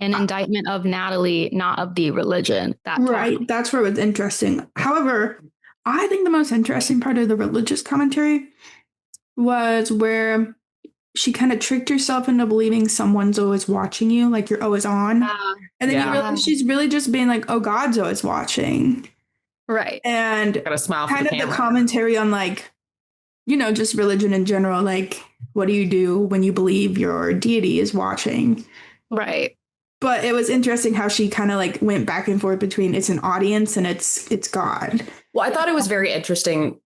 An indictment of Natalie, not of the religion. Right. That's where it was interesting. However, I think the most interesting part of the religious commentary was where she kind of tricked herself into believing someone's always watching you, like you're always on. And then you realize she's really just being like, oh, God's always watching. Right. And got a smile for kind the of the commentary on like, you know, just religion in general. Like, what do you do when you believe your deity is watching? Right. But it was interesting how she kind of like went back and forth between it's an audience and it's God. Well, I thought it was very interesting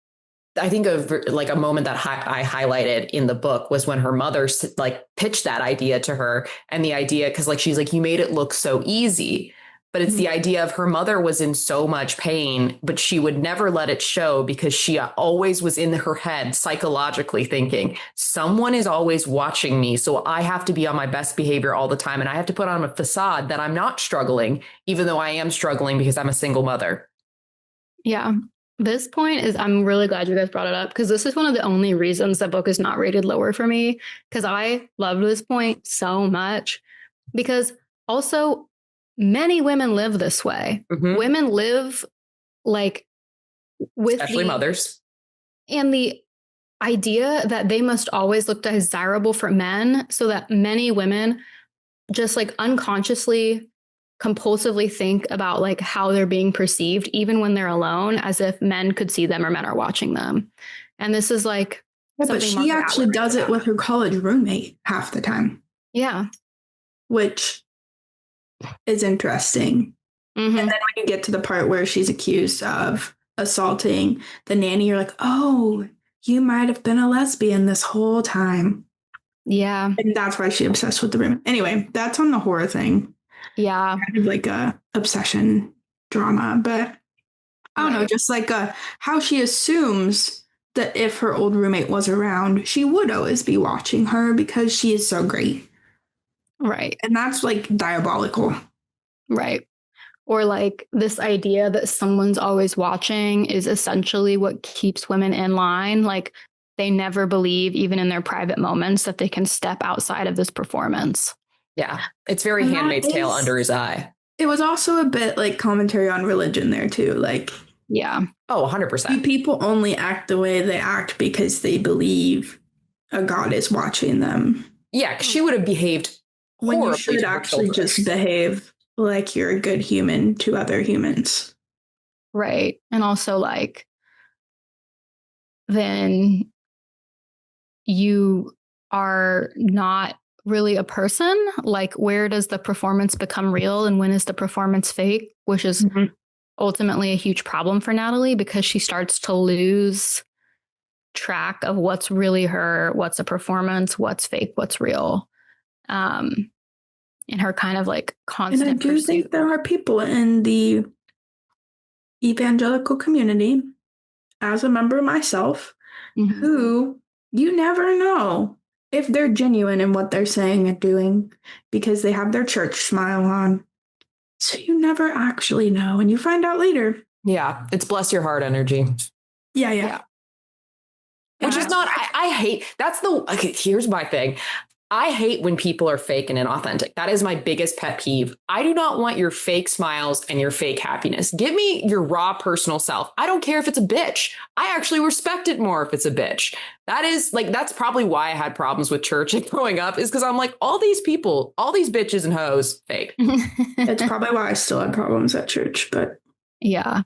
I think of like a moment that I highlighted in the book was when her mother like pitched that idea to her, and the idea, because like she's like, you made it look so easy, but it's the idea of her mother was in so much pain, but she would never let it show because she always was in her head psychologically thinking someone is always watching me, so I have to be on my best behavior all the time, and I have to put on a facade that I'm not struggling, even though I am struggling because I'm a single mother. Yeah. This point is, I'm really glad you guys brought it up, because this is one of the only reasons the book is not rated lower for me, because I loved this point so much. Because also, many women live this way. Mm-hmm. Women live like with especially mothers. And the idea that they must always look desirable for men, so that many women just like unconsciously, compulsively think about like how they're being perceived, even when they're alone, as if men could see them or men are watching them. And this is like, but she actually does it with her college roommate half the time. Yeah. Which is interesting. Mm-hmm. And then when you get to the part where she's accused of assaulting the nanny, you're like, oh, you might have been a lesbian this whole time. Yeah. And that's why she's obsessed with the room. Anyway, that's on the horror thing. Yeah. Kind of like a obsession drama. But I don't know, just like how she assumes that if her old roommate was around, she would always be watching her because she is so great. Right. And that's like diabolical. Right. Or like this idea that someone's always watching is essentially what keeps women in line. Like they never believe, even in their private moments, that they can step outside of this performance. Yeah. It's very Handmaid's Tale under his eye. It was also a bit like commentary on religion there too. Like, yeah. Oh, 100%. People only act the way they act because they believe a God is watching them. Yeah, because she would have behaved when you should actually just behave like you're a good human to other humans. Right. And also like, then you are not really a person. Like, where does the performance become real and when is the performance fake? Which is ultimately a huge problem for Natalie, because she starts to lose track of what's really her, what's a performance, what's fake, what's real. In her kind of like constant And I do think there are people in the evangelical community, as a member myself, who you never know if they're genuine in what they're saying and doing because they have their church smile on. So you never actually know, and you find out later. Yeah, it's bless your heart energy. Yeah. Which is not, I hate, that's the, okay, here's my thing. I hate when people are fake and inauthentic. That is my biggest pet peeve. I do not want your fake smiles and your fake happiness. Give me your raw personal self. I don't care if it's a bitch. I actually respect it more if it's a bitch. That is like, that's probably why I had problems with church growing up, is because I'm like, all these people, all these bitches and hoes, fake. That's probably why I still had problems at church, but yeah.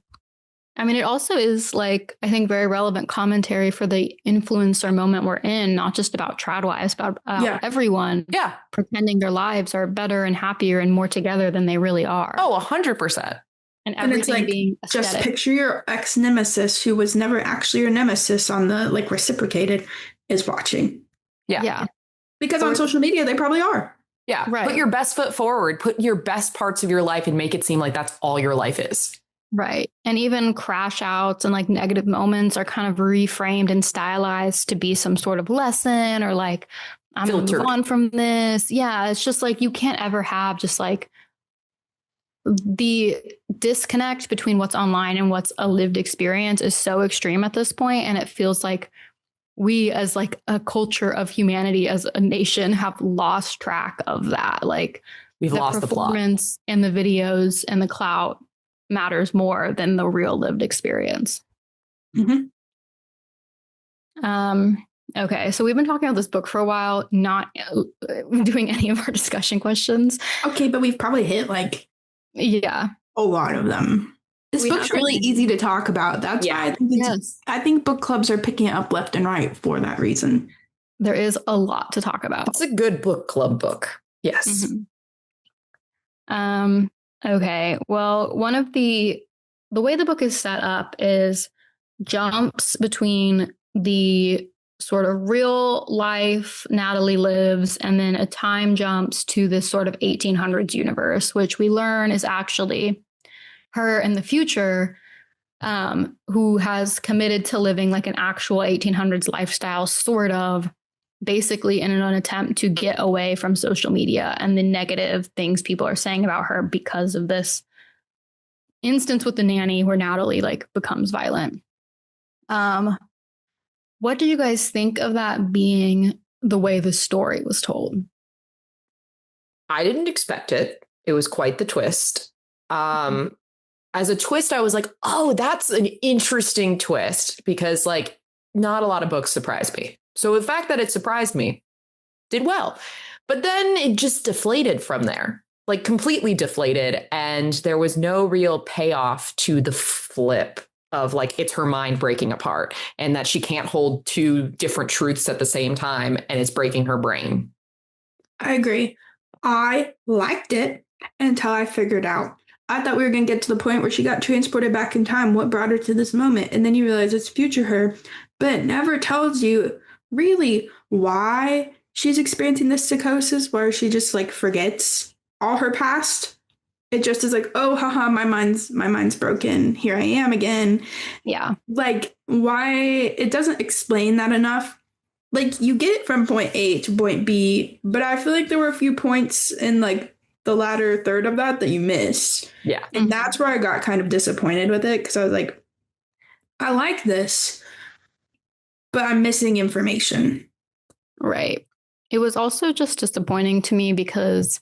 I mean, it also is like, I think, very relevant commentary for the influencer moment we're in, not just about tradwives, but everyone pretending their lives are better and happier and more together than they really are. Oh, 100%. And everything it's like, being aesthetic. Just picture your ex-nemesis who was never actually your nemesis on the like reciprocated is watching. Yeah. Because on social media, they probably are. Yeah. Right. Put your best foot forward, put your best parts of your life and make it seem like that's all your life is. Right. And even crash outs and like negative moments are kind of reframed and stylized to be some sort of lesson or like, I'm going to move on from this. Yeah. It's just like, you can't ever have just like the disconnect between what's online and what's a lived experience is so extreme at this point. And it feels like we as like a culture of humanity, as a nation, have lost track of that. Like we've lost the performance and the videos and the clout matters more than the real lived experience. Okay, so we've been talking about this book for a while, not doing any of our discussion questions. Okay, but we've probably hit like a lot of them. This book's really easy to talk about. That's why I think book clubs are picking it up left and right for that reason. There is a lot to talk about. It's a good book club book. Yes. Okay. Well, one of the way the book is set up is jumps between the sort of real life Natalie lives and then a time jumps to this sort of 1800s universe, which we learn is actually her in the future, who has committed to living like an actual 1800s lifestyle, sort of, basically in an attempt to get away from social media and the negative things people are saying about her because of this instance with the nanny where Natalie like becomes violent. What do you guys think of that being the way the story was told? I didn't expect it. It was quite the twist. As a twist, I was like, oh, that's an interesting twist, because like not a lot of books surprise me. So the fact that it surprised me did well. But then it just deflated from there, like completely deflated. And there was no real payoff to the flip of like, it's her mind breaking apart and that she can't hold two different truths at the same time. And it's breaking her brain. I agree. I liked it until I figured out. I thought we were going to get to the point where she got transported back in time, what brought her to this moment. And then you realize it's future her, but it never tells you really why she's experiencing this psychosis where she just like forgets all her past. It just is like, oh, haha, my mind's broken. Here I am again. Yeah. Like, why? It doesn't explain that enough. Like, you get it from point A to point B, but I feel like there were a few points in like the latter third of that you missed. Yeah. And that's where I got kind of disappointed with it, because I was like, I like this, but I'm missing information. Right. It was also just disappointing to me because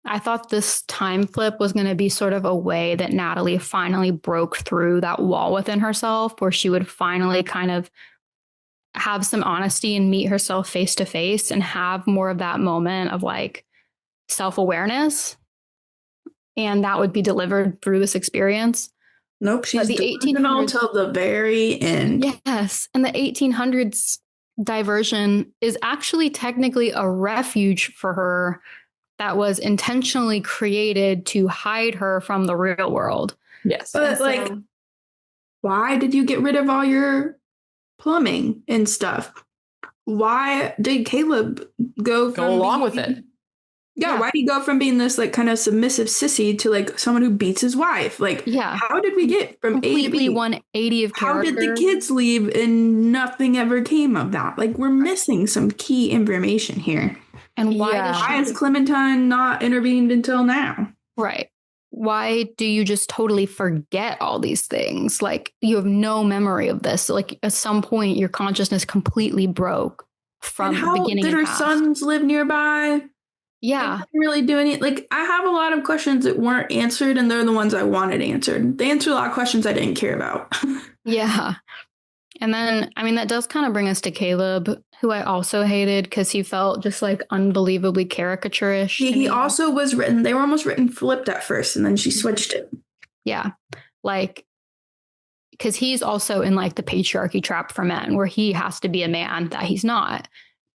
I thought this time flip was going to be sort of a way that Natalie finally broke through that wall within herself, where she would finally kind of have some honesty and meet herself face to face and have more of that moment of like self-awareness. And that would be delivered through this experience. Nope, she's delusional till the very end. Yes. And the 1800s diversion is actually technically a refuge for her that was intentionally created to hide her from the real world. Yes. But like, why did you get rid of all your plumbing and stuff? Why did Caleb go along with it? Yeah, why did he go from being this like kind of submissive sissy to like someone who beats his wife? Like, how did we get from completely A to B? 180 of character? How did the kids leave and nothing ever came of that? Like, we're missing some key information here. And why has Clementine not intervened until now? Right. Why do you just totally forget all these things? Like, you have no memory of this. Like, at some point, your consciousness completely broke from the beginning. Did her sons live nearby? Yeah. Didn't really do any. Like, I have a lot of questions that weren't answered, and they're the ones I wanted answered. They answered a lot of questions I didn't care about. Yeah. And then, I mean, that does kind of bring us to Caleb, who I also hated because he felt just like unbelievably caricaturish. He also was written, they were almost written flipped at first, and then she switched it. Yeah. Like, because he's also in like the patriarchy trap for men, where he has to be a man that he's not.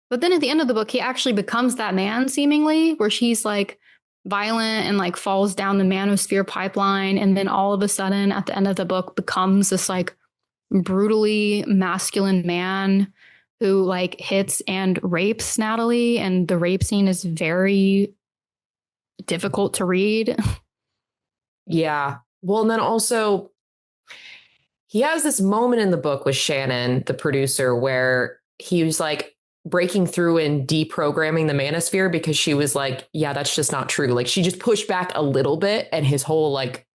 But then at the end of the book, he actually becomes that man, seemingly, where she's like violent and like falls down the manosphere pipeline. And then all of a sudden at the end of the book becomes this like brutally masculine man who like hits and rapes Natalie. And the rape scene is very difficult to read. Yeah. Well, and then also he has this moment in the book with Shannon, the producer, where he was like breaking through and deprogramming the manosphere, because she was like, yeah, that's just not true. Like, she just pushed back a little bit and his whole like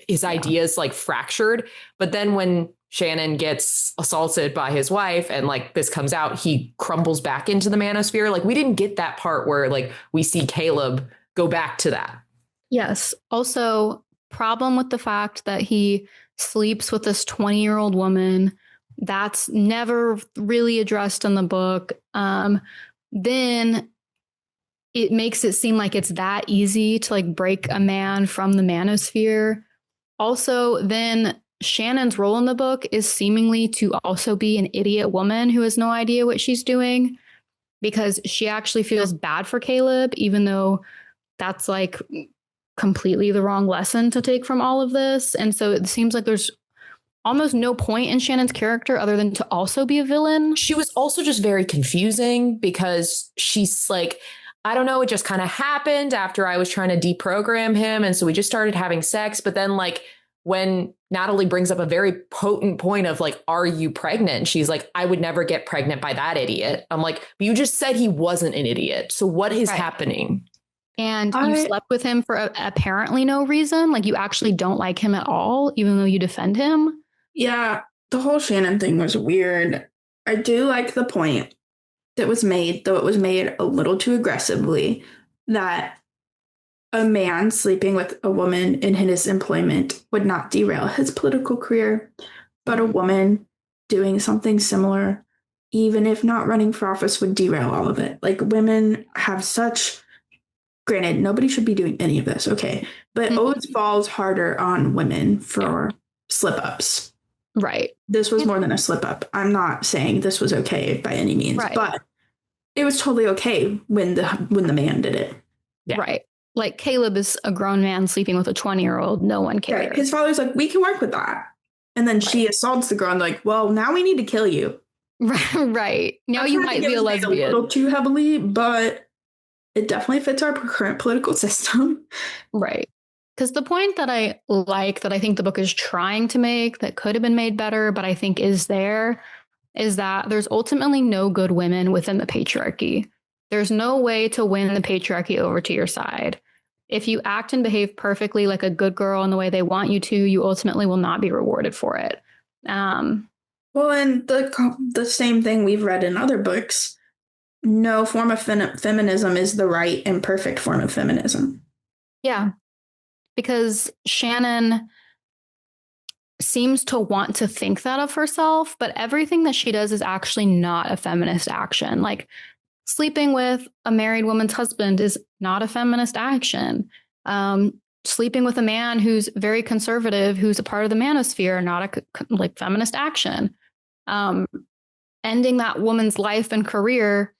his ideas like fractured. But then when Shannon gets assaulted by his wife and like this comes out, he crumbles back into the manosphere. Like, we didn't get that part where like we see Caleb go back to that. Yes. Also, problem with the fact that he sleeps with this 20-year-old woman. That's never really addressed in the book. Then it makes it seem like it's that easy to like break a man from the manosphere. Also, then Shannon's role in the book is seemingly to also be an idiot woman who has no idea what she's doing, because she actually feels bad for Caleb, even though that's like completely the wrong lesson to take from all of this. And so it seems like there's almost no point in Shannon's character other than to also be a villain. She was also just very confusing because she's like, I don't know, it just kind of happened after I was trying to deprogram him. And so we just started having sex. But then like when Natalie brings up a very potent point of like, are you pregnant? She's like, I would never get pregnant by that idiot. I'm like, but you just said he wasn't an idiot. So what is happening? And you slept with him for apparently no reason. Like you actually don't like him at all, even though you defend him. Yeah, the whole Shannon thing was weird. I do like the point that was made, though it was made a little too aggressively, that a man sleeping with a woman in his employment would not derail his political career, but a woman doing something similar, even if not running for office, would derail all of it. Like women have such, granted, nobody should be doing any of this, okay, but it always falls harder on women for slip-ups. Right. This was more than a slip-up. I'm not saying this was okay by any means, but it was totally okay when the man did it. Yeah. Right. Like Caleb is a grown man sleeping with a 20-year-old. No one cares. Right. His father's like, we can work with that. And then she assaults the girl and like, well, now we need to kill you. Right. Now you might be a lesbian. A little too heavily, but it definitely fits our current political system. Right. Because the point that I like, that I think the book is trying to make, that could have been made better, but I think is there, is that there's ultimately no good women within the patriarchy. There's no way to win the patriarchy over to your side. If you act and behave perfectly like a good girl in the way they want you to, you ultimately will not be rewarded for it. Well, and the same thing we've read in other books, no form of feminism is the right and perfect form of feminism. Yeah. Because Shannon seems to want to think that of herself, but everything that she does is actually not a feminist action. Like sleeping with a married woman's husband is not a feminist action. Sleeping with a man who's very conservative, who's a part of the manosphere, not a feminist action. Ending that woman's life and career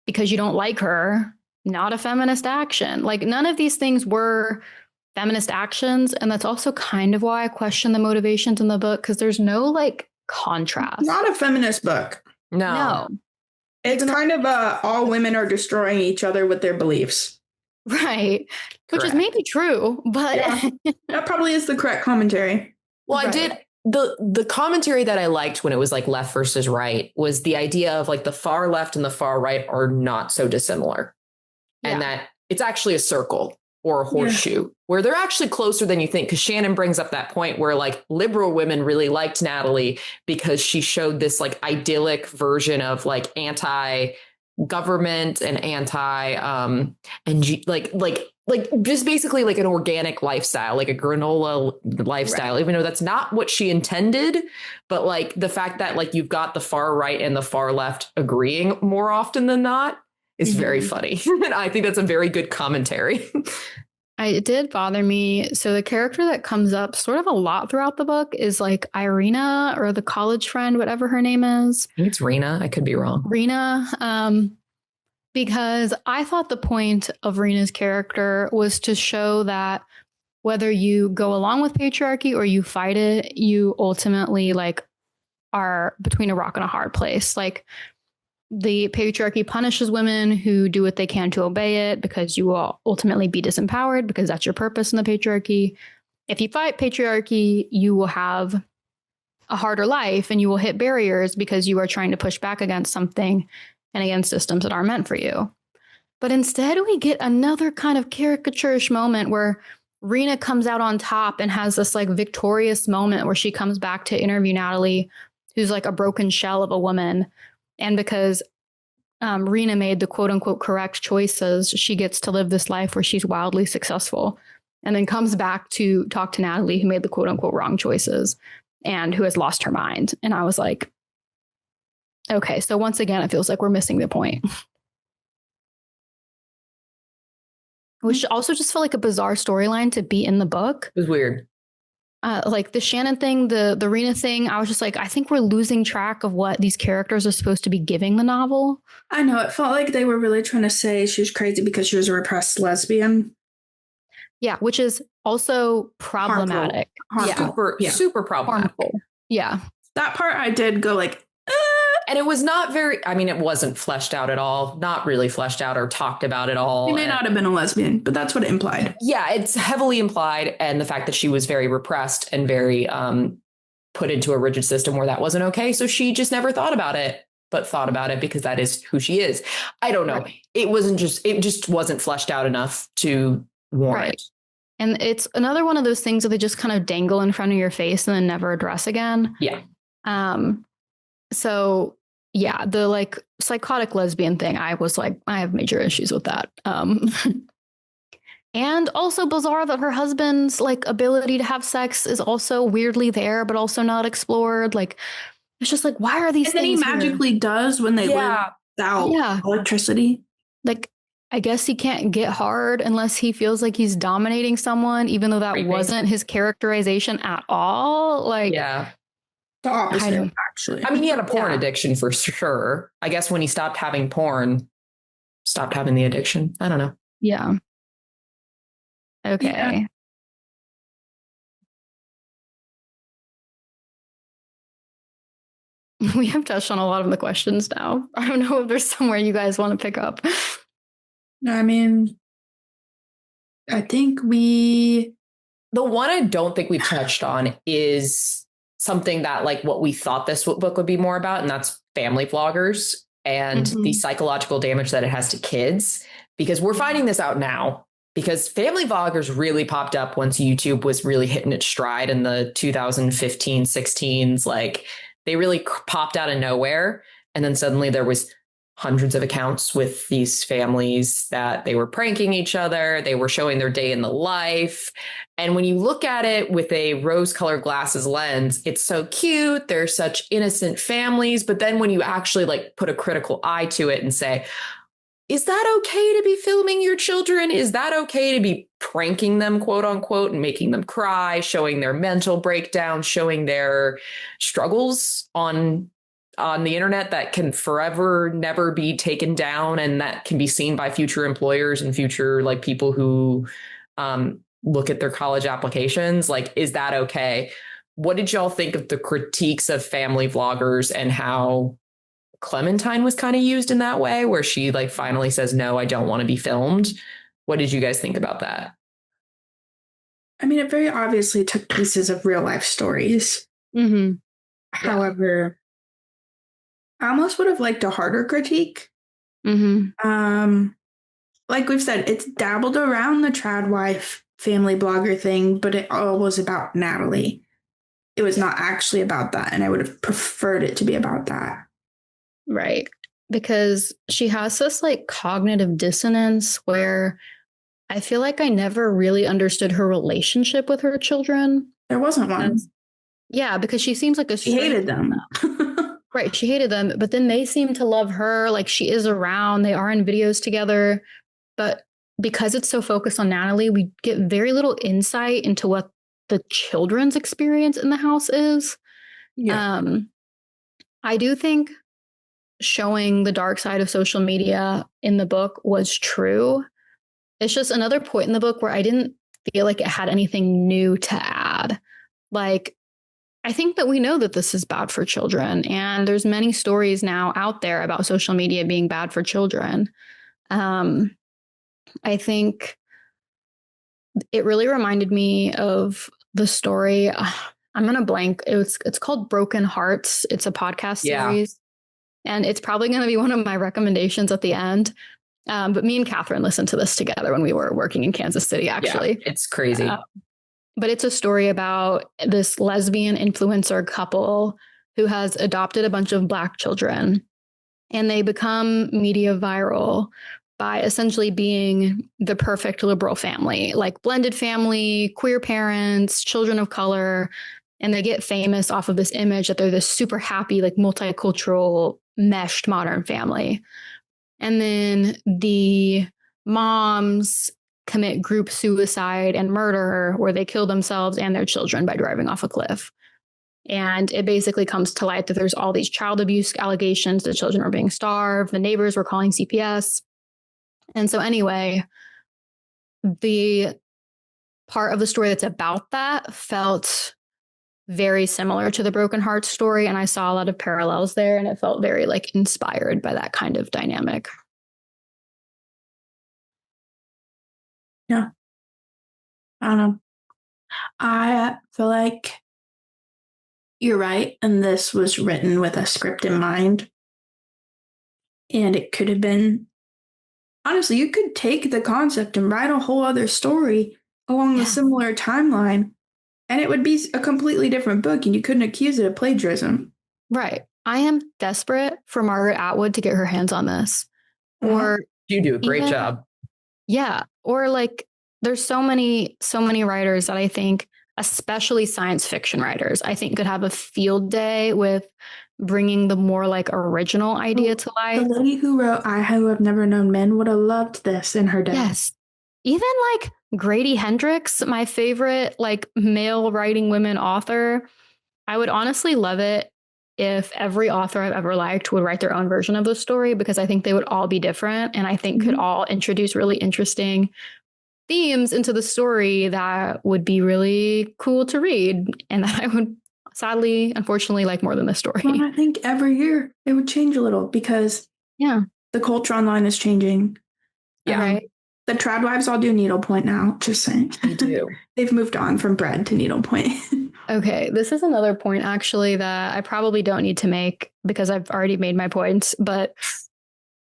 because you don't like her, not a feminist action. Like none of these things were feminist actions. And that's also kind of why I question the motivations in the book, because there's no like contrast. It's not a feminist book. No. It's kind of all women are destroying each other with their beliefs. Right. Which is maybe true, but that probably is the correct commentary. Well, I did the commentary that I liked when it was like left versus right was the idea of like the far left and the far right are not so dissimilar. And that it's actually a circle or a horseshoe where they're actually closer than you think. Because Shannon brings up that point where like liberal women really liked Natalie because she showed this like idyllic version of like anti-government and like just basically like an organic lifestyle, like a granola lifestyle, even though that's not what she intended. But like the fact that like you've got the far right and the far left agreeing more often than not is very funny. And I think that's a very good commentary. It did bother me. So the character that comes up sort of a lot throughout the book is like Irina, or the college friend, whatever her name is. I think it's Rena. I could be wrong. Rena. Because I thought the point of Rena's character was to show that whether you go along with patriarchy or you fight it, you ultimately like are between a rock and a hard place. Like the patriarchy punishes women who do what they can to obey it because you will ultimately be disempowered because that's your purpose in the patriarchy. If you fight patriarchy, you will have a harder life and you will hit barriers because you are trying to push back against something and against systems that aren't meant for you. But instead, we get another kind of caricaturish moment where Rena comes out on top and has this like victorious moment where she comes back to interview Natalie, who's like a broken shell of a woman. And because Rena made the quote unquote correct choices, she gets to live this life where she's wildly successful, and then comes back to talk to Natalie, who made the quote unquote wrong choices and who has lost her mind. And I was like, okay, so once again, it feels like we're missing the point. Which also just felt like a bizarre storyline to be in the book. It was weird. Like the Shannon thing, the Rena thing, I was just like, I think we're losing track of what these characters are supposed to be giving the novel. I know, it felt like they were really trying to say she was crazy because she was a repressed lesbian. Yeah, which is also problematic. Harmful. Super problematic. Harmful. Yeah. That part I did go like, and it was not very, I mean, it wasn't fleshed out at all, not really fleshed out or talked about at all. She may not have been a lesbian, but that's what it implied. Yeah, it's heavily implied. And the fact that she was very repressed and very put into a rigid system where that wasn't okay. So she just never thought about it, but thought about it because that is who she is. I don't know. Right. It just wasn't fleshed out enough to warrant. Right. And it's another one of those things that they just kind of dangle in front of your face and then never address again. Yeah. So yeah, the like psychotic lesbian thing, I was like, I have major issues with that. And also bizarre that her husband's like ability to have sex is also weirdly there, but also not explored. Like, it's just like, why are these and things? And then he magically does when they live without electricity. Like, I guess he can't get hard unless he feels like he's dominating someone, even though that wasn't his characterization at all. Like, yeah. The opposite, actually. I mean, he had a porn addiction for sure. I guess when he stopped having porn, stopped having the addiction. I don't know. Yeah. Okay. Yeah. We have touched on a lot of the questions now. I don't know if there's somewhere you guys want to pick up. I mean, I think the one I don't think we've touched on is something that like what we thought this book would be more about, and that's family vloggers and the psychological damage that it has to kids, because we're finding this out now. Because family vloggers really popped up once YouTube was really hitting its stride in the 2015, 16s. Like they really popped out of nowhere. And then suddenly there was hundreds of accounts with these families that they were pranking each other. They were showing their day in the life. And when you look at it with a rose-colored glasses lens, it's so cute. They're such innocent families. But then when you actually like put a critical eye to it and say, is that okay to be filming your children? Is that okay to be pranking them, quote unquote, and making them cry, showing their mental breakdown, showing their struggles on the internet that can forever never be taken down, and that can be seen by future employers and future like people who look at their college applications? Like, is that okay? What did y'all think of the critiques of family vloggers and how Clementine was kind of used in that way, where she like finally says, no, I don't want to be filmed? What did you guys think about that? I mean, it very obviously took pieces of real life stories. Mm-hmm. However, I almost would have liked a harder critique. Mm-hmm. Like we've said, it's dabbled around the trad wife family blogger thing, but it all was about Natalie. It was not actually about that, and I would have preferred it to be about that. Right. Because she has this like cognitive dissonance where I feel like I never really understood her relationship with her children. There wasn't one. Yeah, because she seems like she hated them. Right. She hated them, but then they seem to love her. Like she is around. They are in videos together. But because it's so focused on Natalie, we get very little insight into what the children's experience in the house is. Yeah. I do think showing the dark side of social media in the book was true. It's just another point in the book where I didn't feel like it had anything new to add. Like, I think that we know that this is bad for children, and there's many stories now out there about social media being bad for children. I think it really reminded me of the story. I'm going to blank. It's called Broken Hearts. It's a podcast series. And it's probably going to be one of my recommendations at the end. But me and Catherine listened to this together when we were working in Kansas City, actually. Yeah, it's crazy. But it's a story about this lesbian influencer couple who has adopted a bunch of Black children. And they become media viral by essentially being the perfect liberal family, like blended family, queer parents, children of color. And they get famous off of this image that they're this super happy, like multicultural, meshed modern family. And then the moms commit group suicide and murder, where they kill themselves and their children by driving off a cliff. And it basically comes to light that there's all these child abuse allegations. The children are being starved. The neighbors were calling CPS. And so anyway, the part of the story that's about that felt very similar to the Broken Heart story. And I saw a lot of parallels there, and it felt very like inspired by that kind of dynamic. Yeah. I don't know. I feel like you're right. And this was written with a script in mind. And it could have been, honestly, you could take the concept and write a whole other story along the similar timeline, and it would be a completely different book, and you couldn't accuse it of plagiarism. Right. I am desperate for Margaret Atwood to get her hands on this. Or you do a great job. Yeah. Or like there's so many writers that I think, especially science fiction writers, I think could have a field day with bringing the more like original idea to life. The lady who wrote I Who Have Never Known Men would have loved this in her day. Yes. Even like Grady Hendrix, my favorite like male writing women author. I would honestly love it if every author I've ever liked would write their own version of the story, because I think they would all be different, and I think could all introduce really interesting themes into the story that would be really cool to read, and that I would sadly, unfortunately, like more than the story. Well, I think every year it would change a little because the culture online is changing. Yeah. Right. The Tradwives all do needlepoint now, just saying. They do. They've moved on from bread to needlepoint. Okay, this is another point actually that I probably don't need to make because I've already made my points, but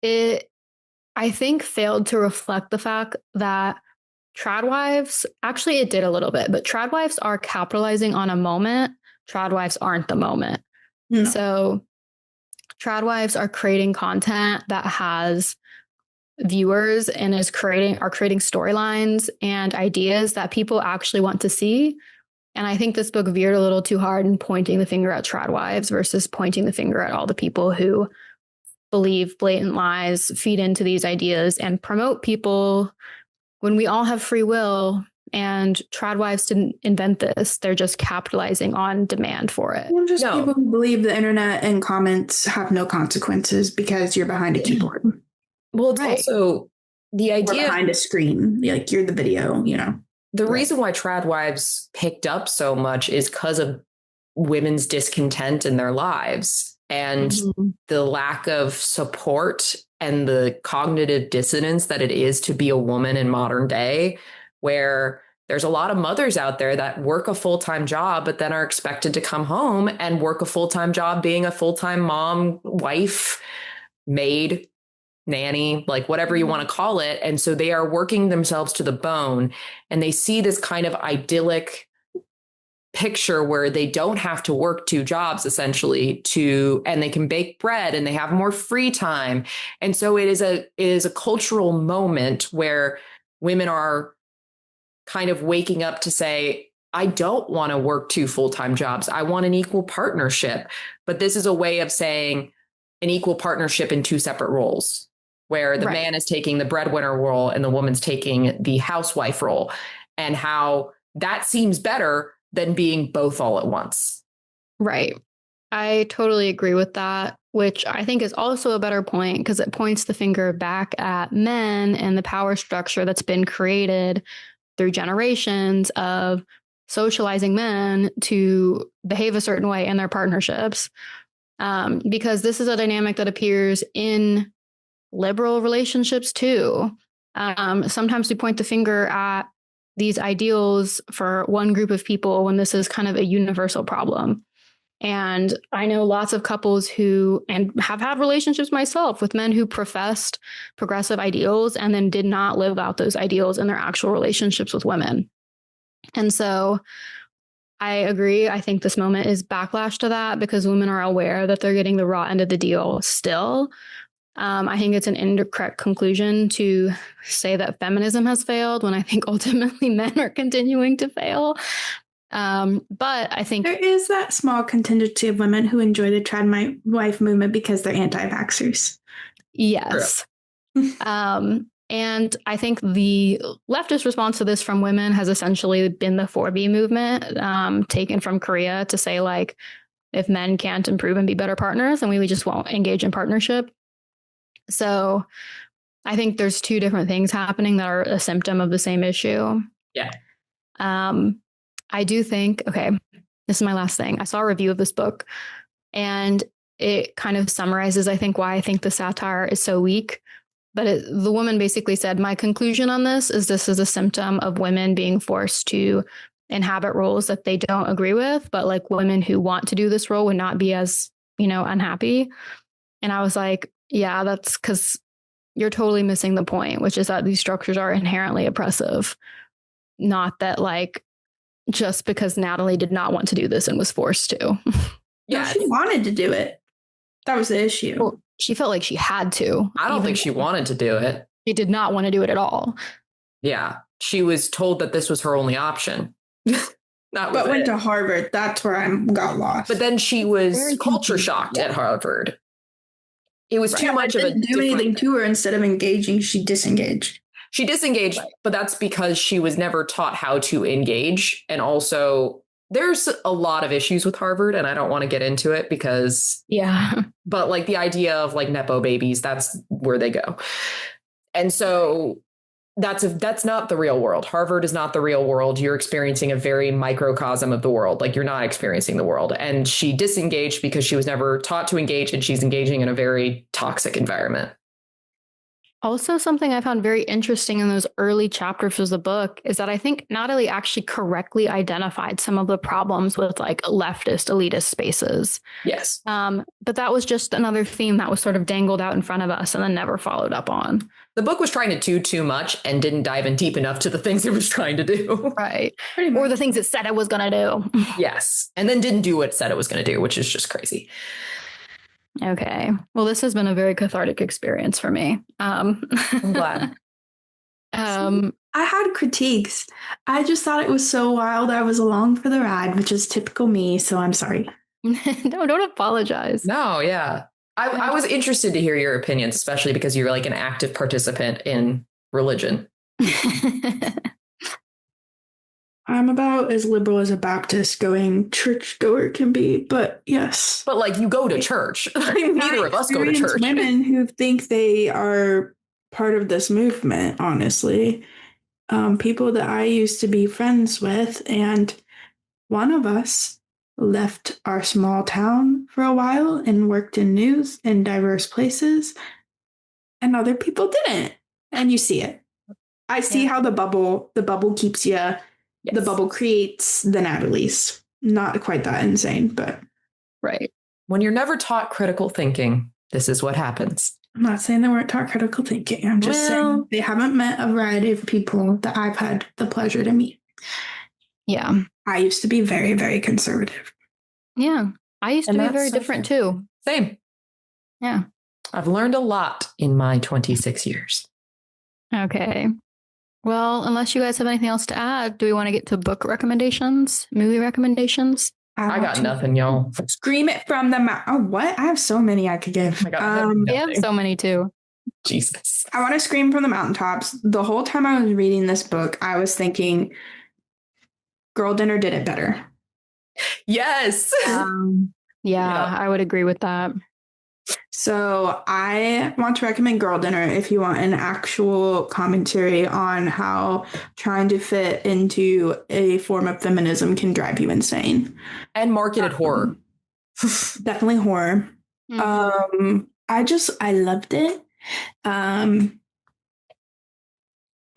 it, I think, failed to reflect the fact that Tradwives, actually it did a little bit, but Tradwives are capitalizing on a moment. Tradwives aren't the moment. No. So Tradwives are creating content that has viewers and are creating storylines and ideas that people actually want to see. And I think this book veered a little too hard in pointing the finger at Tradwives versus pointing the finger at all the people who believe blatant lies, feed into these ideas, and promote people when we all have free will. And Tradwives didn't invent this. They're just capitalizing on demand for it. Well, just people who believe the internet and comments have no consequences because you're behind a keyboard. Well, it's also the idea behind a screen, like you're the video, you know. The reason why Tradwives picked up so much is because of women's discontent in their lives and the lack of support and the cognitive dissonance that it is to be a woman in modern day, where there's a lot of mothers out there that work a full-time job, but then are expected to come home and work a full-time job being a full-time mom, wife, maid, nanny, like whatever you want to call it. And so they are working themselves to the bone, and they see this kind of idyllic picture where they don't have to work two jobs essentially and they can bake bread and they have more free time. And so it is a cultural moment where women are kind of waking up to say, I don't want to work two full-time jobs. I want an equal partnership. But this is a way of saying an equal partnership in two separate roles, where the man is taking the breadwinner role and the woman's taking the housewife role, and how that seems better than being both all at once. Right. I totally agree with that, which I think is also a better point because it points the finger back at men and the power structure that's been created through generations of socializing men to behave a certain way in their partnerships. Because this is a dynamic that appears in liberal relationships too. Sometimes we point the finger at these ideals for one group of people when this is kind of a universal problem. And I know lots of couples and have had relationships myself with men who professed progressive ideals and then did not live out those ideals in their actual relationships with women. And so I agree. I think this moment is backlash to that because women are aware that they're getting the raw end of the deal still. I think it's an incorrect conclusion to say that feminism has failed when I think ultimately men are continuing to fail. But I think there is that small contingency of women who enjoy the Tradwife movement because they're anti-vaxxers. Yes. And I think the leftist response to this from women has essentially been the 4B movement, taken from Korea, to say, like, if men can't improve and be better partners, then we just won't engage in partnership. So I think there's two different things happening that are a symptom of the same issue. Yeah. I do think, okay, this is my last thing. I saw a review of this book and it kind of summarizes, I think, why I think the satire is so weak. But the woman basically said, my conclusion on this is a symptom of women being forced to inhabit roles that they don't agree with, but like women who want to do this role would not be as, unhappy. And I was like, yeah, that's because you're totally missing the point, which is that these structures are inherently oppressive. Not that like just because Natalie did not want to do this and was forced to. Yeah, she wanted to do it. That was the issue. Well, she felt like she had to. I don't think she wanted to do it. She did not want to do it at all. Yeah. She was told that this was her only option. But went to Harvard. That's where I got lost. But then she was culture shocked at Harvard. It was too much of a do anything to her. Instead of engaging, she disengaged. She disengaged, but that's because she was never taught how to engage. And also, there's a lot of issues with Harvard, and I don't want to get into it because, but like the idea of like Nepo babies, that's where they go. And so that's not the real world. Harvard is not the real world. You're experiencing a very microcosm of the world. Like you're not experiencing the world. And she disengaged because she was never taught to engage, and she's engaging in a very toxic environment. Also, something I found very interesting in those early chapters of the book is that I think Natalie actually correctly identified some of the problems with like leftist elitist spaces. Yes. But that was just another theme that was sort of dangled out in front of us and then never followed up on. The book was trying to do too much and didn't dive in deep enough to the things it was trying to do. Right. Or the things it said it was going to do. Yes. And then didn't do what it said it was going to do, which is just crazy. Okay. Well, this has been a very cathartic experience for me. I'm glad. I had critiques. I just thought it was so wild. I was along for the ride, which is typical me. So I'm sorry. No, don't apologize. No, yeah. I was interested to hear your opinions, especially because you're like an active participant in religion. I'm about as liberal as a Baptist going churchgoer can be, but yes. But like you go to church. Neither of us go to church. Women who think they are part of this movement, honestly. People that I used to be friends with, and one of us left our small town for a while and worked in news in diverse places, and other people didn't. And you see it. I see how the bubble keeps you. Yes. The bubble creates the Natalies. Not quite that insane, but. Right. When you're never taught critical thinking, this is what happens. I'm not saying they weren't taught critical thinking. I'm just saying they haven't met a variety of people that I've had the pleasure to meet. Yeah. I used to be very, very conservative. Yeah. I used to be very different too. Same. Yeah. I've learned a lot in my 26 years. Okay. Well, unless you guys have anything else to add, do we want to get to book recommendations, movie recommendations? I got nothing, y'all. Scream it from the mouth. Oh, what? I have so many I could give. We have so many too. Jesus. I want to scream from the mountaintops. The whole time I was reading this book, I was thinking, Girl Dinner did it better. Yes. Yeah, I would agree with that. So I want to recommend Girl Dinner if you want an actual commentary on how trying to fit into a form of feminism can drive you insane. And marketed horror. Definitely horror. Mm-hmm. I loved it. And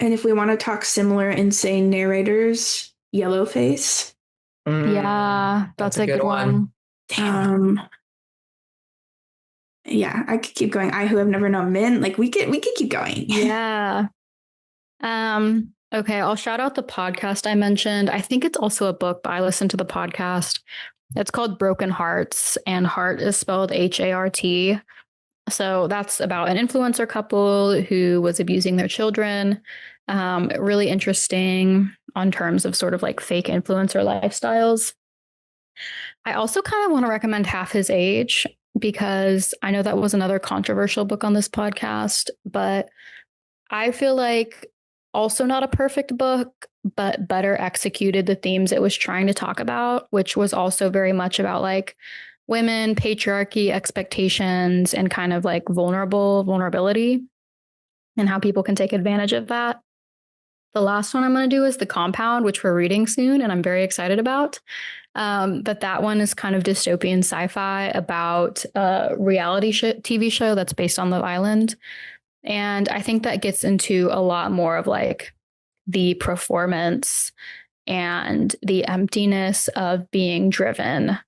if we want to talk similar insane narrators, Yellowface. Yeah, that's a good one. Damn. Yeah, I could keep going. I Who Have Never Known Men. Like we could keep going. Yeah. Okay, I'll shout out the podcast I mentioned. I think it's also a book, but I listened to the podcast. It's called Broken Hearts, and heart is spelled HART. So that's about an influencer couple who was abusing their children. Really interesting on terms of sort of like fake influencer lifestyles. I also kind of want to recommend Half His Age, because I know that was another controversial book on this podcast, but I feel like also not a perfect book, but better executed the themes it was trying to talk about, which was also very much about like women, patriarchy, expectations, and kind of like vulnerability and how people can take advantage of that. The last one I'm going to do is The Compound, which we're reading soon, and I'm very excited about. But that one is kind of dystopian sci-fi about a reality TV show that's based on Love Island. And I think that gets into a lot more of like the performance and the emptiness of being driven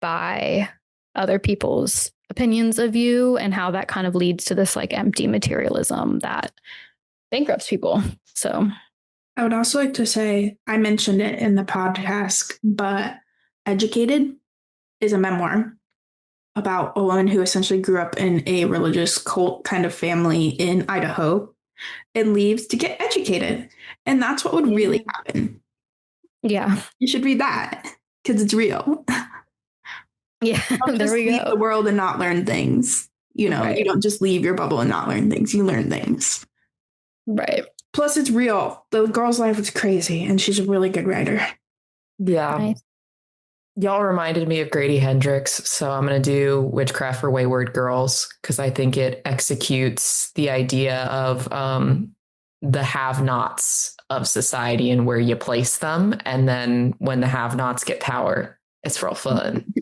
by other people's opinions of you and how that kind of leads to this like empty materialism that bankrupts people. So I would also like to say, I mentioned it in the podcast, but Educated is a memoir about a woman who essentially grew up in a religious cult kind of family in Idaho and leaves to get educated. And that's what would really happen. Yeah. You should read that because it's real. Yeah, there we leave the world and not learn things. You know, right. You don't just leave your bubble and not learn things. You learn things. Right. Plus, it's real. The girl's life is crazy, and she's a really good writer. Yeah. Nice. Y'all reminded me of Grady Hendrix, so I'm going to do Witchcraft for Wayward Girls because I think it executes the idea of the have-nots of society and where you place them. And then when the have-nots get power, it's real fun.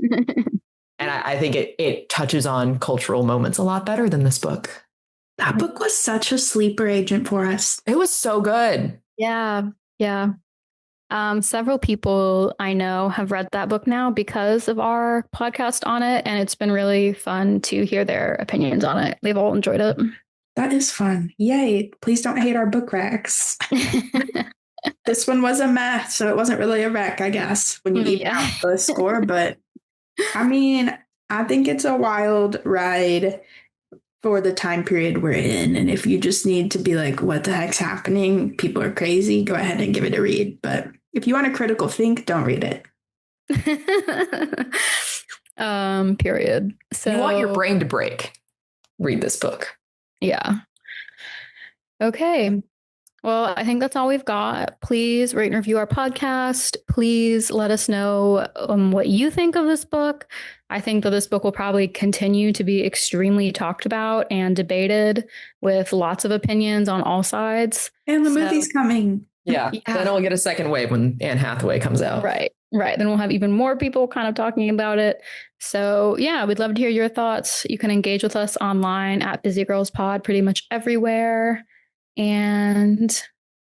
And I think it touches on cultural moments a lot better than this book. That book was such a sleeper agent for us. It was so good. Yeah. Yeah. Several people I know have read that book now because of our podcast on it. And it's been really fun to hear their opinions on it. They've all enjoyed it. That is fun. Yay. Please don't hate our book racks. This one was a mess, so it wasn't really a wreck, I guess, when you even out the score. But I mean, I think it's a wild ride for the time period we're in. And if you just need to be like, what the heck's happening? People are crazy. Go ahead and give it a read. But if you want a critical think, don't read it. Period. So you want your brain to break. Read this book. Yeah. Okay. Well, I think that's all we've got. Please rate and review our podcast. Please let us know what you think of this book. I think that this book will probably continue to be extremely talked about and debated with lots of opinions on all sides. And the movie's coming. Yeah. Then it'll get a second wave when Anne Hathaway comes out. Right. Then we'll have even more people kind of talking about it. So yeah, we'd love to hear your thoughts. You can engage with us online at Busy Girls Pod pretty much everywhere. And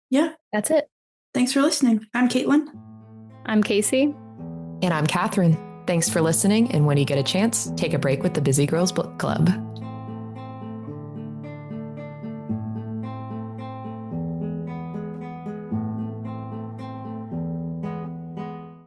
yeah, that's it. Thanks for listening. I'm Caitlin. I'm Casey. And I'm Catherine. Thanks for listening. And when you get a chance, take a break with the Busy Girls Book Club.